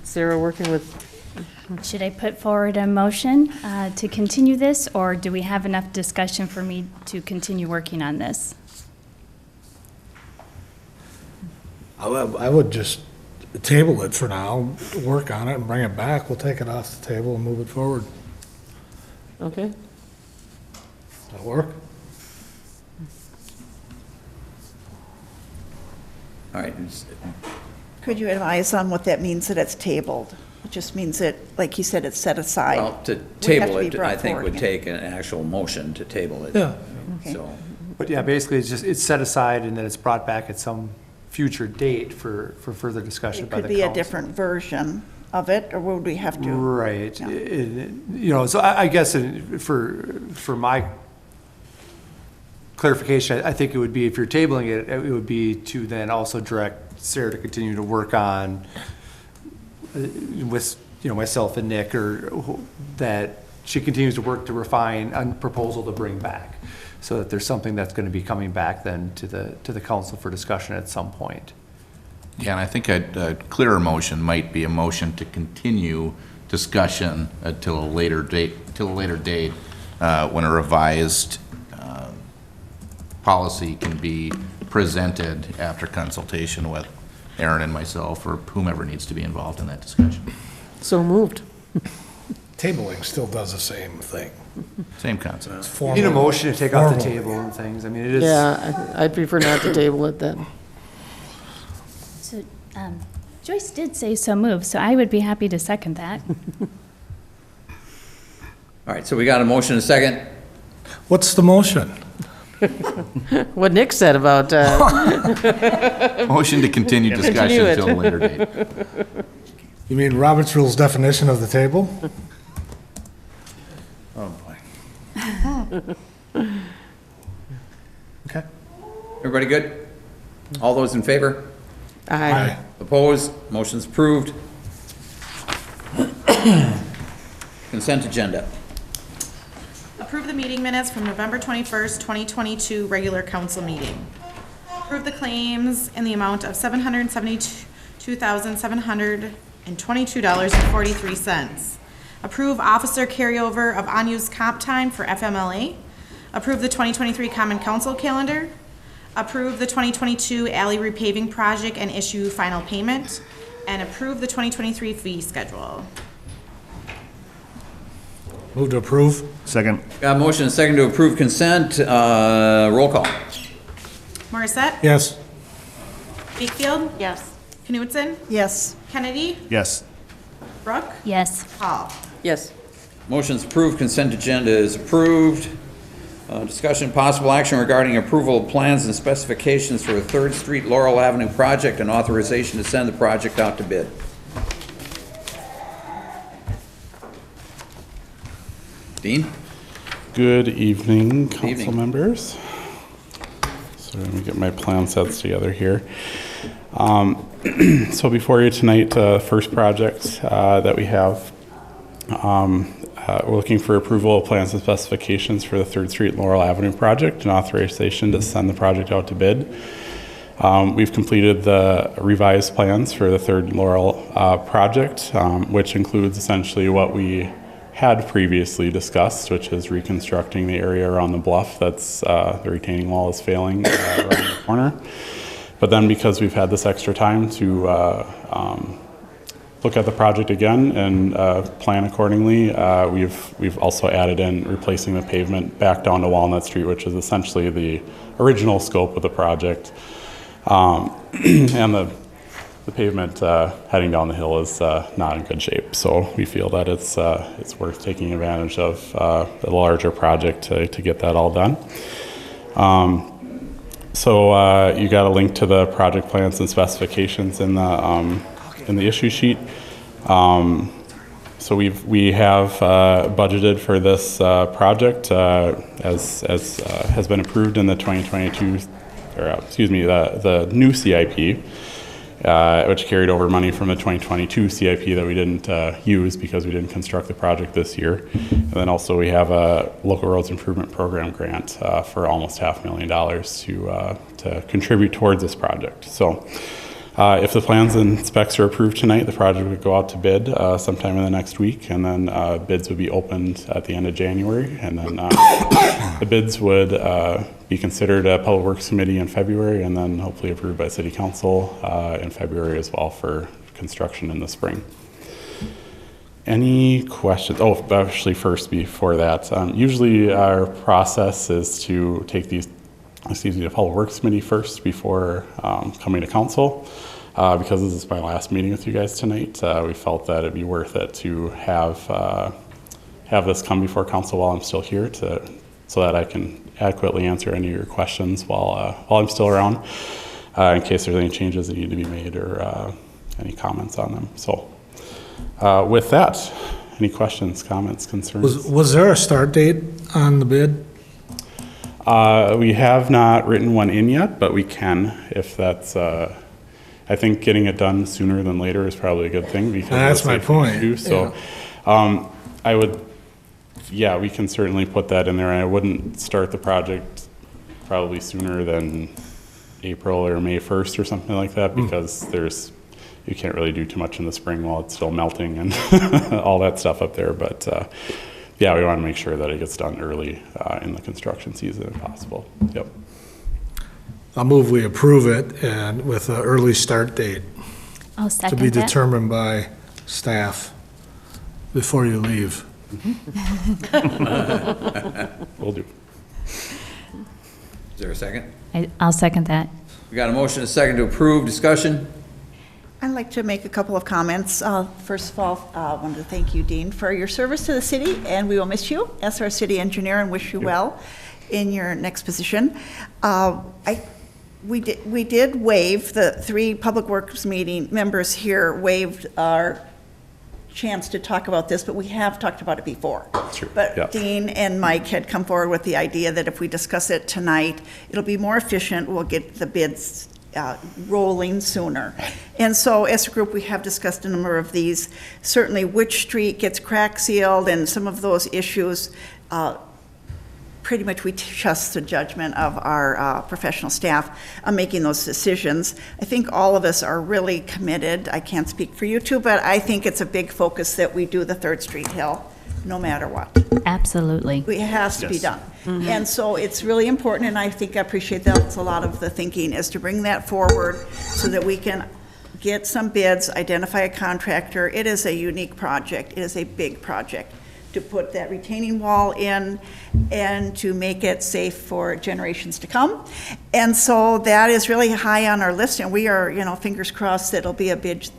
Sarah working with. Should I put forward a motion to continue this, or do we have enough discussion for me to continue working on this? I would just table it for now, work on it and bring it back. We'll take it off the table and move it forward. Okay. Does that work? All right. Could you advise on what that means that it's tabled? It just means that, like you said, it's set aside. Well, to Would have table to be it, brought I think forward would again. take an actual motion to table it. Yeah. Okay. So, But yeah, basically, it's set aside and then it's brought back at some future date for further discussion It by the could council. be a different version of it, or would we have to? Right. Yeah. You know, so I guess for my clarification, I think it would be, if you're tabling it, it would be to then also direct Sarah to continue to work on with, myself and Nick, or that she continues to work to refine a proposal to bring back, so that there's something that's going to be coming back then to the council for discussion at some point. Yeah, and I think a clearer motion might be a motion to continue discussion until a later date, when a revised policy can be presented after consultation with Aaron and myself, or whomever needs to be involved in that discussion. So moved. Tabling still does the same thing. Same concept. You need a motion to take off the Formal. table and things. I mean, it is. Yeah, I'd prefer not to table it then. So Joyce did say so moved, so I would be happy to second that. all right, so we got a motion and a second. What's the motion? What Nick said about, Motion to continue discussion Continue it. until a later date. You mean Robert's Rules definition of the table? Oh, boy. Okay. Everybody good? All those in favor? Aye. Opposed? Motion's approved. Consent agenda. Approve the meeting minutes from November 21st, 2022 regular council meeting. Approve the claims in the amount of $772,722.43. Approve officer carryover of unused comp time for FMLA. Approve the 2023 Common Council calendar. Approve the 2022 alley repaving project and issue final payment. And approve the 2023 fee schedule. Move to approve. Second. Got a motion and a second to approve consent. Roll call. Morissette? Yes. Wakefield? Yes. Knutson? Yes. Kennedy? Yes. Brooke? Yes. Paul? Yes. Motion's approved. Consent agenda is approved. Discussion possible action regarding approval of plans and specifications for the 3rd Street Laurel Avenue project and authorization to send the project out to bid. Dean? Good evening, council Evening. members. So let me get my plan sets together here. So before you tonight, first project that we have, we're looking for approval of plans and specifications for the 3rd Street Laurel Avenue project and authorization to send the project out to bid. We've completed the revised plans for the 3rd Laurel project, which includes essentially what we had previously discussed, which is reconstructing the area around the bluff that's the retaining wall is failing around the corner. But then because we've had this extra time to look at the project again and plan accordingly, we've also added in replacing the pavement back down to Walnut Street, which is essentially the original scope of the project. And the pavement heading down the hill is not in good shape, so we feel that it's worth taking advantage of the larger project to get that all done. So you got a link to the project plans and specifications in the issue sheet. So we have budgeted for this project as has been approved in the 2022, or excuse me, the new CIP. Which carried over money from the 2022 CIP that we didn't use because we didn't construct the project this year. And then also we have a local roads improvement program grant for almost $500,000 to contribute towards this project. So if the plans and specs are approved tonight, the project would go out to bid sometime in the next week, and then bids would be opened at the end of January, and then the bids would be considered a Public Works Committee in February, and then hopefully approved by City Council in February as well for construction in the spring. Any questions? Oh, actually first before that, usually our process is to take the Public Works Committee first before coming to council. Because this is my last meeting with you guys tonight, we felt that it'd be worth it to have this come before council while I'm still here, so that I can adequately answer any of your questions while I'm still around, in case there's any changes that need to be made or any comments on them. So with that, any questions, comments, concerns? Was there a start date on the bid? We have not written one in yet, but we can if that's. I think getting it done sooner than later is probably a good thing because that's my point. Issue. So, I would. Yeah, we can certainly put that in there. And I wouldn't start the project probably sooner than April or May 1st or something like that, because you can't really do too much in the spring while it's still melting and all that stuff up there. But yeah, we want to make sure that it gets done early in the construction season if possible. Yep. I'll move we approve it and with an early start date. I'll second to be that. determined by staff before you leave. Will do. Is there a second? I'll second that. We got a motion and a second to approve. Discussion? I'd like to make a couple of comments. First of all, I wanted to thank you, Dean, for your service to the city, and we will miss you as our city engineer and wish you well in your next position. We did waive, the 3 Public Works meeting members here waived our chance to talk about this, but we have talked about it before. Sure. But yeah. Dean and Mike had come forward with the idea that if we discuss it tonight, it'll be more efficient. We'll get the bids rolling sooner. And so as a group, we have discussed a number of these. Certainly which street gets crack sealed and some of those issues, pretty much we trust the judgment of our professional staff on making those decisions. I think all of us are really committed. I can't speak for you two, but I think it's a big focus that we do the 3rd Street Hill, no matter what. Absolutely. It has to be Yes. done. And so it's really important, and I think I appreciate that's a lot of the thinking, is to bring that forward so that we can get some bids, identify a contractor. It is a unique project. It is a big project to put that retaining wall in and to make it safe for generations to come. And so that is really high on our list, and we are, fingers crossed that it'll be a bid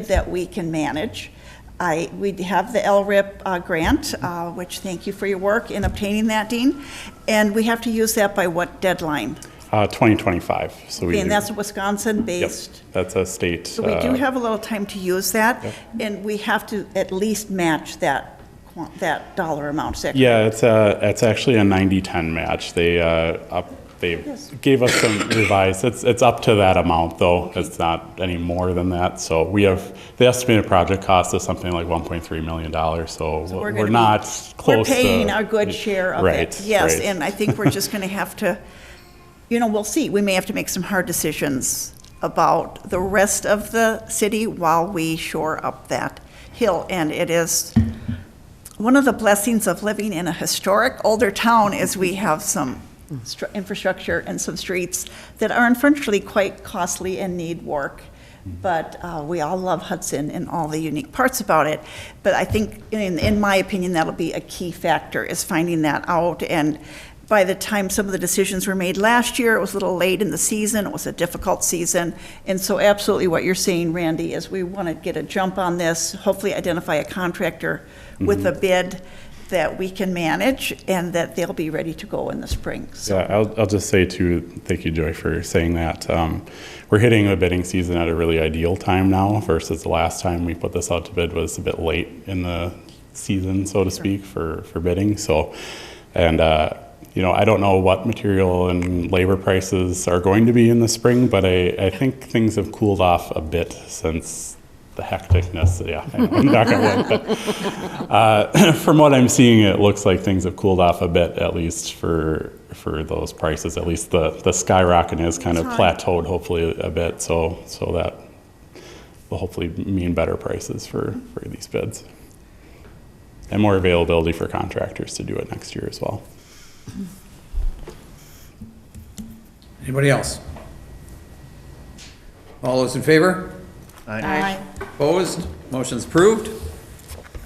that we can manage. We have the LRIP grant, which thank you for your work in obtaining that, Dean. And we have to use that by what deadline? 2025. So And that's Wisconsin-based. Yep, that's a state. So we do have a little time to use that, and we have to at least match that dollar amount. Yeah, it's actually a 90-10 match. They gave us some revised. It's up to that amount though. It's not any more than that. So we have the estimated project cost is something like $1.3 million. So we're not close. We're paying to our good share of it. Yes, and I think we're just going to have to. We'll see. We may have to make some hard decisions about the rest of the city while we shore up that hill, and it is. One of the blessings of living in a historic older town is we have some infrastructure and some streets that are unfortunately quite costly and need work. But we all love Hudson and all the unique parts about it. But I think, in my opinion, that'll be a key factor, is finding that out. And by the time some of the decisions were made last year, it was a little late in the season. It was a difficult season. And so absolutely what you're saying, Randy, is we want to get a jump on this, hopefully identify a contractor with a bid that we can manage and that they'll be ready to go in the spring. So. Yeah, I'll just say too, thank you, Joy, for saying that. We're hitting the bidding season at a really ideal time now versus the last time we put this out to bid was a bit late in the season, so to speak, for bidding. So, and I don't know what material and labor prices are going to be in the spring, but I think things have cooled off a bit since the hecticness. Yeah, I'm not gonna but from what I'm seeing, it looks like things have cooled off a bit, at least for those prices. At least the skyrocketing has kind of plateaued, hopefully a bit. So that will hopefully mean better prices for these bids and more availability for contractors to do it next year as well. Anybody else? All those in favor? Aye. Opposed? Motion's approved.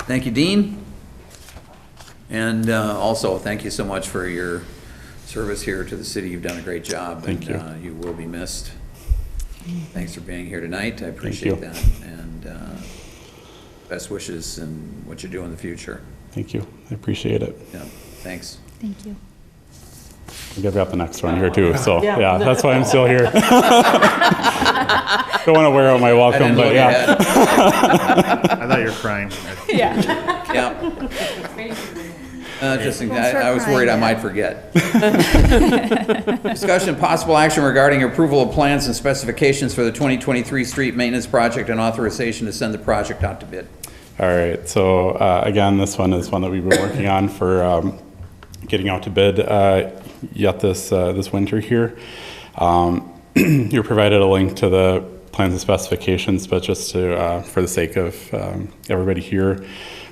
Thank you, Dean. And also, thank you so much for your service here to the city. You've done a great job. Thank you. You will be missed. Thanks for being here tonight. I appreciate that. And best wishes in what you do in the future. Thank you. I appreciate it. Yeah, thanks. Thank you. I've got the next one here too, so yeah, that's why I'm still here. Don't want to wear out my welcome, but yeah. I thought you were crying. Yeah. I was worried I might forget. Discussion and possible action regarding approval of plans and specifications for the 2023 street maintenance project and authorization to send the project out to bid. All right, so again, this one is one that we've been working on for getting out to bid yet this winter here. You're provided a link to the plans and specifications, but just to for the sake of everybody here,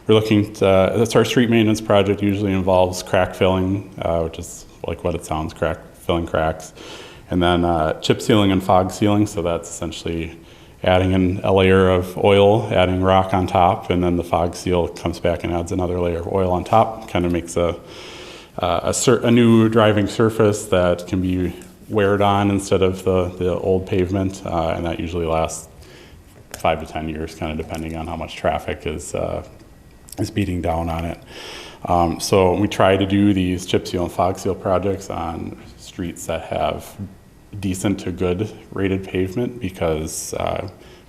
we're looking to, that's our street maintenance project. Usually involves crack filling, which is like what it sounds, filling cracks, and then chip sealing and fog sealing. So that's essentially adding in a layer of oil, adding rock on top, and then the fog seal comes back and adds another layer of oil on top. Kind of makes a new driving surface that can be weared on instead of the old pavement, and that usually lasts 5 to 10 years, kind of depending on how much traffic is beating down on it. So we try to do these chip seal and fog seal projects on streets that have decent to good rated pavement, because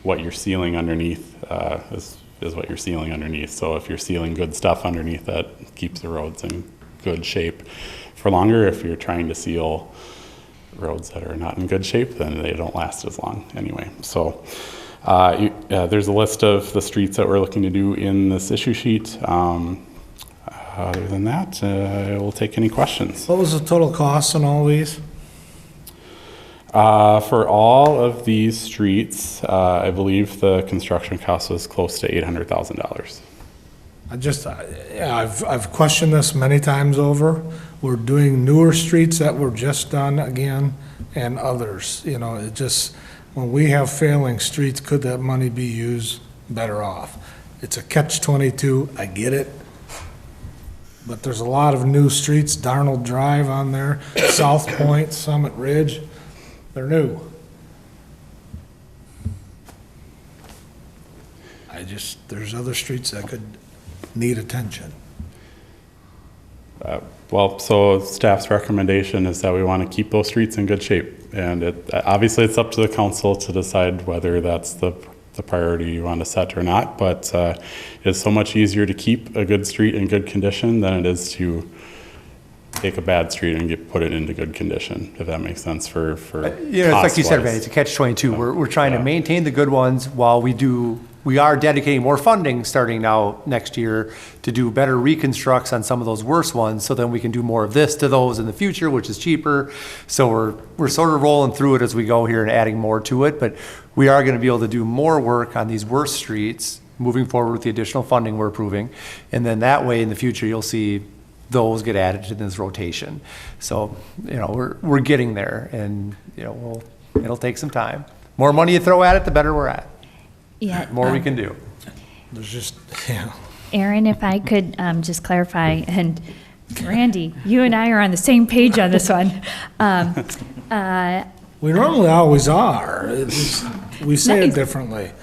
what you're sealing underneath is what you're sealing underneath. So if you're sealing good stuff underneath, that keeps the roads in good shape for longer. If you're trying to seal roads that are not in good shape, then they don't last as long anyway. So there's a list of the streets that we're looking to do in this issue sheet. Other than that, I will take any questions. What was the total cost on all these? For all of these streets, I believe the construction cost was close to $800,000. I've questioned this many times over. We're doing newer streets that were just done again and others, it just, when we have failing streets, could that money be used better off? It's a catch-22, I get it. But there's a lot of new streets, Darnold Drive on there, South Point, Summit Ridge, they're new. There's other streets that could need attention. Well, so staff's recommendation is that we want to keep those streets in good shape. And obviously it's up to the council to decide whether that's the priority you want to set or not. But it's so much easier to keep a good street in good condition than it is to take a bad street and put it into good condition, if that makes sense for it's like you said, Randy, it's a catch-22. We're trying to maintain the good ones while we are dedicating more funding starting now next year to do better reconstructs on some of those worse ones, so then we can do more of this to those in the future, which is cheaper. So we're sort of rolling through it as we go here and adding more to it, but we are going to be able to do more work on these worse streets moving forward with the additional funding we're approving. And then that way in the future, you'll see those get added to this rotation. So, we're getting there, and, it'll take some time. More money you throw at it, the better we're at. Yeah. More we can do. There's just, Aaron, if I could just clarify, and Randy, you and I are on the same page on this one. We normally always are. We say it differently.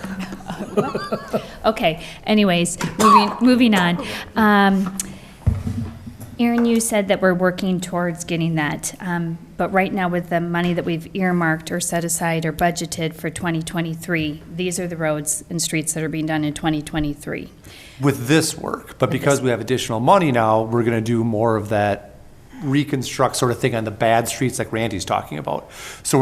Okay, anyways, moving on. Aaron, you said that we're working towards getting that, but right now with the money that we've earmarked or set aside or budgeted for 2023, these are the roads and streets that are being done in 2023. With this work, but because we have additional money now, we're going to do more of that reconstruct sort of thing on the bad streets like Randy's talking about. So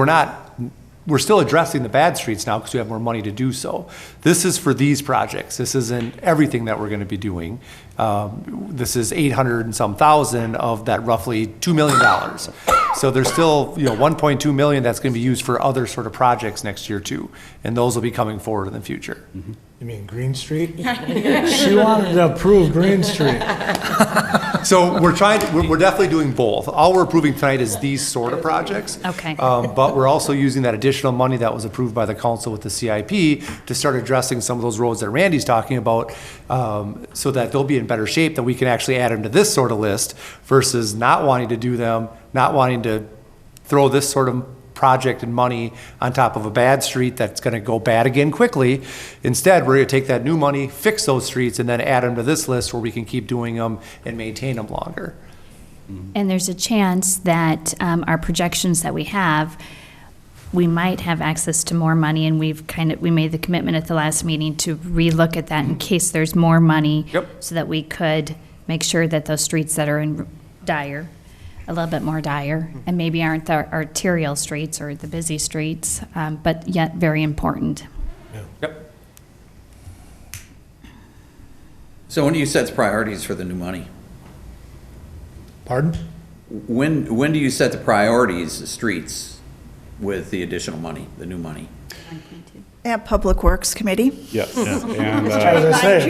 we're still addressing the bad streets now because we have more money to do so. This is for these projects. This isn't everything that we're going to be doing. This is 800 and some thousand of that roughly $2 million. So there's still 1.2 million that's going to be used for other sort of projects next year too, and those will be coming forward in the future. Mm-hmm. You mean Green Street? She wanted to approve Green Street. So we're definitely doing both. All we're approving tonight is these sort of projects. Okay. But we're also using that additional money that was approved by the council with the CIP to start addressing some of those roads that Randy's talking about, so that they'll be in better shape, that we can actually add them to this sort of list versus not wanting to do them, not wanting to throw this sort of project and money on top of a bad street that's going to go bad again quickly. Instead, we're going to take that new money, fix those streets, and then add them to this list where we can keep doing them and maintain them longer. And there's a chance that our projections that we have, we might have access to more money, and we made the commitment at the last meeting to relook at that in case there's more money. Yep. So that we could make sure that those streets that are in dire, a little bit more dire, and maybe aren't the arterial streets or the busy streets, but yet very important. Yep. So when do you set priorities for the new money? Pardon? When do you set the priorities, streets, with the additional money, the new money? At Public Works Committee. Yes. And,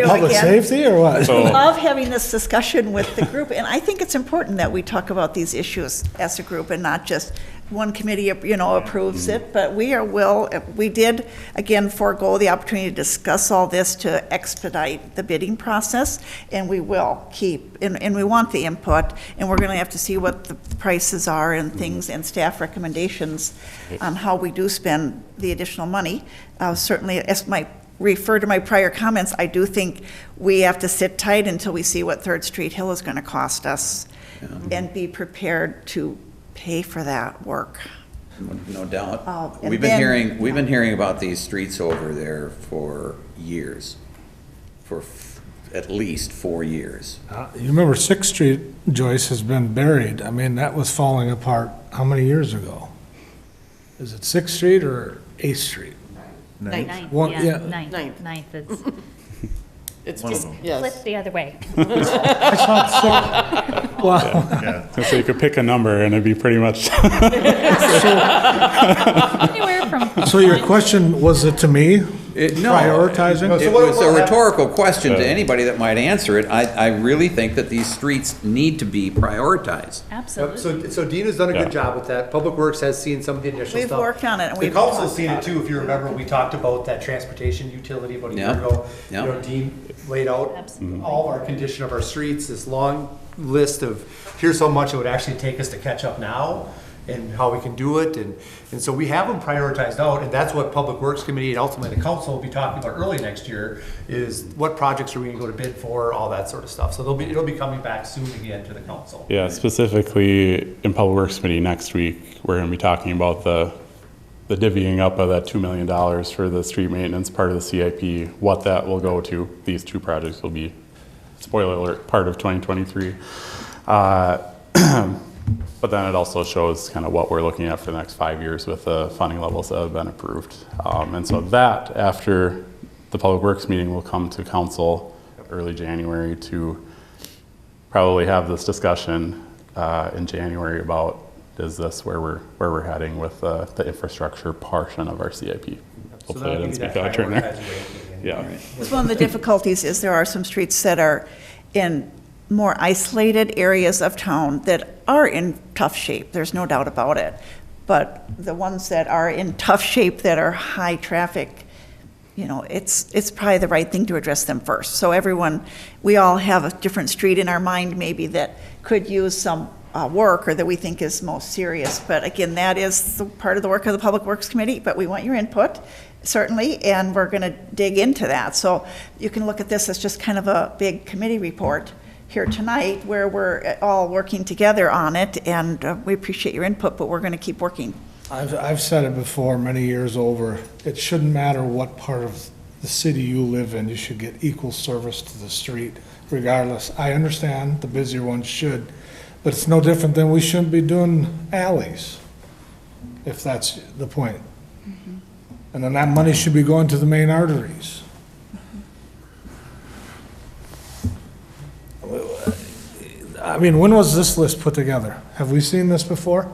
Public safety or what? I love having this discussion with the group, and I think it's important that we talk about these issues as a group and not just one committee, approves it, but we did, again, forego the opportunity to discuss all this to expedite the bidding process, and we will keep, and we want the input, and we're gonna have to see what the prices are and things, and staff recommendations on how we do spend the additional money. Certainly, as refer to my prior comments, I do think we have to sit tight until we see what 3rd Street Hill is gonna cost us, and be prepared to pay for that work. No doubt. And We've been hearing about these streets over there for years, for at least 4 years. You remember 6th Street, Joyce, has been buried. I mean, that was falling apart how many years ago? Is it 6th Street or 8th Street? Ninth, One- yeah, yeah. ninth, ninth, it's, It's One of just, them. yes. flip the other way. I saw 6th. Wow. Yeah. So you could pick a number and it'd be pretty much. Anywhere from, So your question, was it to me? No. Prioritizing? It was a rhetorical question to anybody that might answer it. I really think that these streets need to be prioritized. absolutely. So Dean has done a Yeah. good job with that. Public Works has seen some of the initial We've stuff. worked on it, and The we've council's talked seen it about too, if you remember, we talked about that transportation utility about a year Yeah. ago. Yeah. You know, Dean laid out Absolutely. all of our condition of our streets, this long list of, here's how much it would actually take us to catch up now, and how we can do it, and so we have them prioritized out, and that's what Public Works Committee and ultimately the council will be talking about early next year, is what projects are we gonna go to bid for, all that sort of stuff. So it'll be coming back soon again to the council. Yeah, specifically in Public Works Committee next week, we're going to be talking about the divvying up of that $2 million for the street maintenance part of the CIP, what that will go to. These two projects will be, spoiler alert, part of 2023. But then it also shows kind of what we're looking at for the next 5 years with the funding levels that have been approved. And so that, after the Public Works meeting, will come to council early January to probably have this discussion in January about, is this where we're heading with the infrastructure portion of our CIP? Hopefully I didn't speak out of turn there. Yeah. It's one of the difficulties is there are some streets that are in more isolated areas of town that are in tough shape, there's no doubt about it. But the ones that are in tough shape, that are high traffic, you know, it's probably the right thing to address them first. So everyone, we all have a different street in our mind maybe that could use some work or that we think is most serious. But again, that is part of the work of the Public Works Committee, but we want your input, certainly, and we're gonna dig into that. So you can look at this as just kind of a big committee report here tonight where we're all working together on it, and we appreciate your input, but we're gonna keep working. I've said it before many years over, it shouldn't matter what part of the city you live in, you should get equal service to the street regardless. I understand the busier ones should, but it's no different than we shouldn't be doing alleys, if that's the point. And then that money should be going to the main arteries. I mean, when was this list put together? Have we seen this before?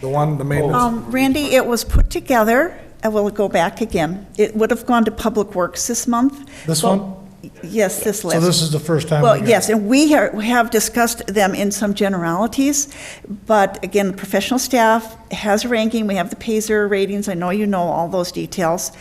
The maintenance? Randy, it was put together, I will go back again. It would have gone to Public Works this month. This Well, one? Yes, this list. So this is the first time? Well, we got- yes, and we have discussed them in some generalities, but again, professional staff has a ranking, we have the PASER ratings, I know you know all those details.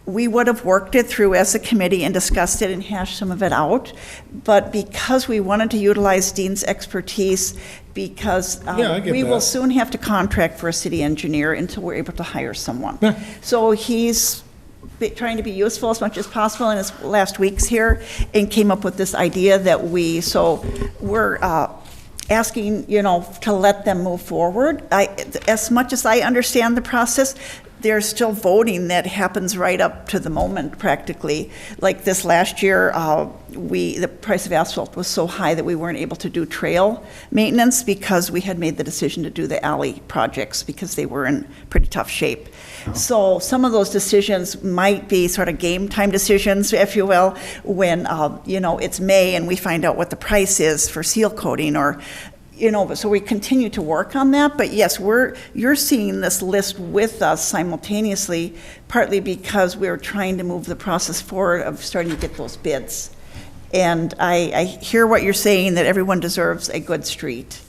We would have worked it through as a committee and discussed it and hashed some of it out, but because we wanted to utilize Dean's expertise, because Yeah, I get we will that. soon have to contract for a city engineer until we're able to hire someone. So he's trying to be useful as much as possible in his last weeks here, and came up with this idea that we're asking, you know, to let them move forward. As much as I understand the process, there's still voting that happens right up to the moment practically. Like this last year, the price of asphalt was so high that we weren't able to do trail maintenance because we had made the decision to do the alley projects because they were in pretty tough shape. So some of those decisions might be sort of game time decisions, if you will, when, you know, it's May and we find out what the price is for seal coating or, you know, so we continue to work on that. But yes, you're seeing this list with us simultaneously, partly because we're trying to move the process forward of starting to get those bids. And I hear what you're saying, that everyone deserves a good street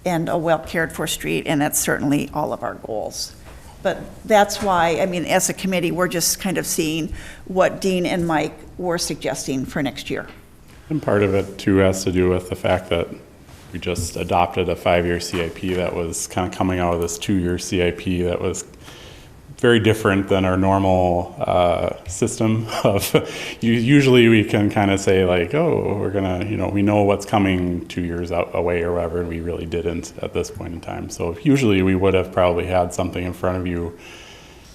and a well-cared-for street, and that's certainly all of our goals. But that's why, I mean, as a committee, we're just kind of seeing what Dean and Mike were suggesting for next year. And part of it too has to do with the fact that we just adopted a 5-year CIP that was kind of coming out of this 2-year CIP that was very different than our normal system of, usually we can kind of say like, oh, we're gonna, you know, we know what's coming 2 years away or whatever, and we really didn't at this point in time. So usually we would have probably had something in front of you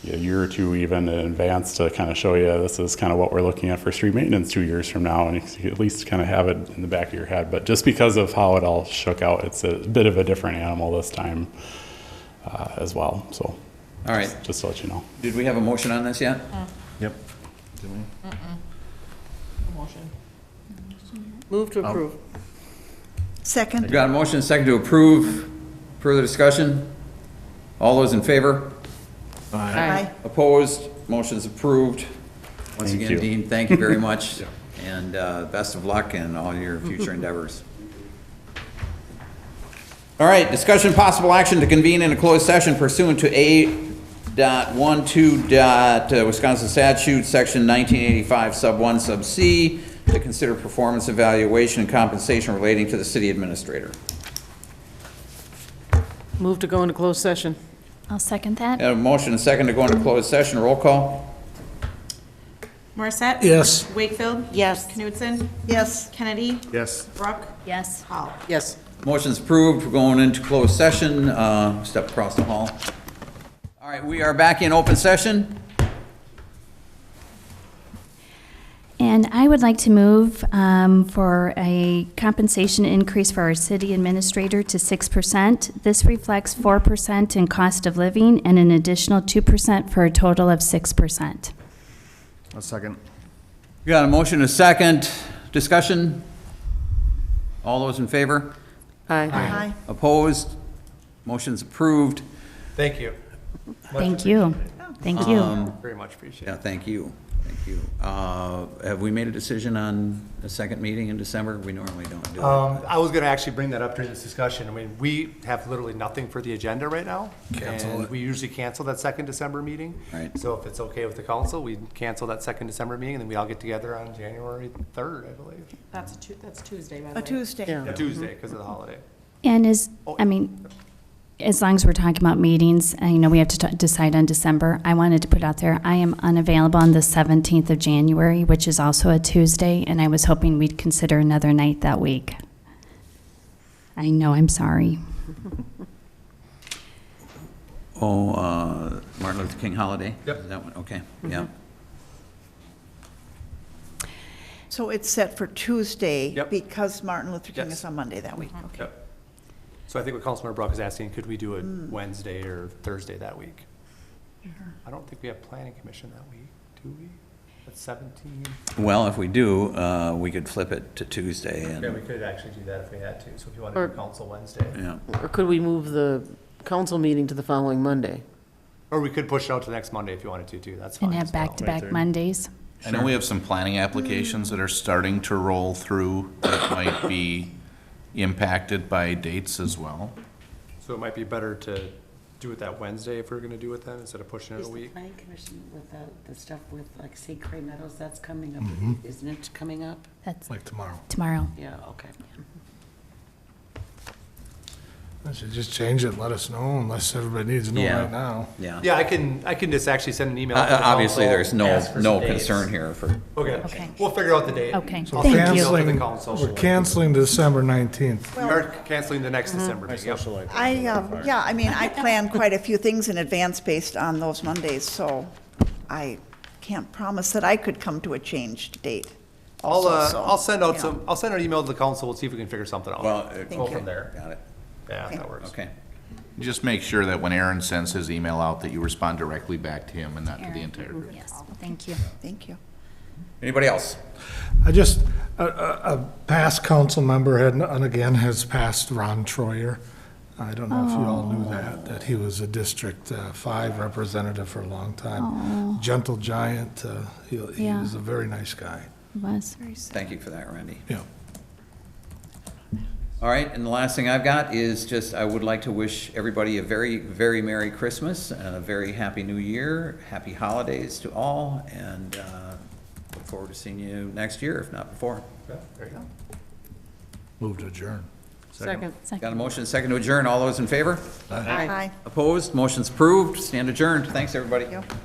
a year or two even in advance to kind of show you this is kind of what we're looking at for street maintenance 2 years from now, and you can at least kind of have it in the back of your head. But just because of how it all shook out, it's a bit of a different animal this time. as well, so. All right. Just to let you know. Did we have a motion on this yet? Yep. Motion. Move to approve. Second. We've got a motion and a second to approve. Further discussion? All those in favor? Aye. Opposed? Motion's approved. Once Thank again, you. Dean, thank you very much. And best of luck in all your future endeavors. All right, discussion possible action to convene in a closed session pursuant to A.12. Wisconsin statute, section 1985, sub 1, sub C, to consider performance evaluation and compensation relating to the city administrator. Move to go into closed session. I'll second that. Got a motion and a second to go into closed session. Roll call. Morissette? Yes. Wakefield? Yes. Knutson? Yes. Kennedy? Yes. Brooke? Yes. Hall? Yes. Motion's approved. We're going into closed session. Step across the hall. All right, we are back in open session. And I would like to move for a compensation increase for our city administrator to 6%. This reflects 4% in cost of living and an additional 2% for a total of 6%. A second. We got a motion and a second. Discussion? All those in favor? Aye. Aye. Opposed? Motion's approved. Thank you. Thank you. Thank you. Very much appreciate Yeah, it. thank you. Thank you. Have we made a decision on the second meeting in December? We normally don't do it. I was gonna actually bring that up during this discussion. I mean, we have literally nothing for the agenda right now. Cancel And it. we usually cancel that second December meeting. Right. So if it's okay with the council, we cancel that second December meeting, and then we all get together on January 3rd, I believe. That's Tuesday, by the A way. Tuesday. A Tuesday, because of the holiday. And as long as we're talking about meetings, I know we have to decide on December. I wanted to put out there, I am unavailable on the 17th of January, which is also a Tuesday, and I was hoping we'd consider another night that week. I know, I'm sorry. Martin Luther King holiday? Yep. Is that one? Okay, yeah. So it's set for Tuesday Yep. because Martin Luther King Yes. is on Monday that week. Okay. Yep. So I think what Councilmember Brock is asking, could we do it Wednesday or Thursday that week? I don't think we have planning commission that week, do we? At 17? Well, if we do, we could flip it to Tuesday Yeah, we and, could actually do that if we had to. So if you want to Or- do council Wednesday. yeah. Or could we move the council meeting to the following Monday? Or we could push it out to next Monday if you wanted to too. That's fine. And have as well. back-to-back Mondays. I know we have some planning applications that are starting to roll through that might be impacted by dates as well. So it might be better to do it that Wednesday if we're going to do it then, instead of pushing it Is a the week. planning commission with the stuff with like Sea Cray Meadows, that's coming up, isn't it coming up? That's Like tomorrow. tomorrow. Yeah, okay. I should just change it, and let us know, unless everybody needs to know Yeah. right now. Yeah. Yeah, I can just actually send an email. to the Obviously, council, there's no, ask for no some dates. concern here for, Okay. Okay. We'll figure out the date. Okay, So thank you. canceling, council. we're canceling December 19th. We are canceling the next December meeting. Yep. I plan quite a few things in advance based on those Mondays, so I can't promise that I could come to a changed date. I'll send out yeah. I'll send an email to the council. We'll see if we can figure something out. well, Go you. from there. got it. Yeah, that works. Okay. Just make sure that when Aaron sends his email out, that you respond directly back to him and not to the entire group. Yes, thank you. Thank you. Anybody else? I just, a past council member had, and again, has passed Ron Troyer. I don't know if you all knew that he was a District 5 representative for a long time. Gentle giant, he Yeah. was a very nice guy. It was. Thank you for that, Randy. Yeah. All right, and the last thing I've got is just, I would like to wish everybody a very, very Merry Christmas and a very Happy New Year, Happy Holidays to all, and look forward to seeing you next year, if not before. Yeah, there you go. Move to adjourn. Second. Got a motion, and a second to adjourn. All those in favor? Aye. Opposed? Motion's approved. Stand adjourned. Thanks, everybody. Thank you.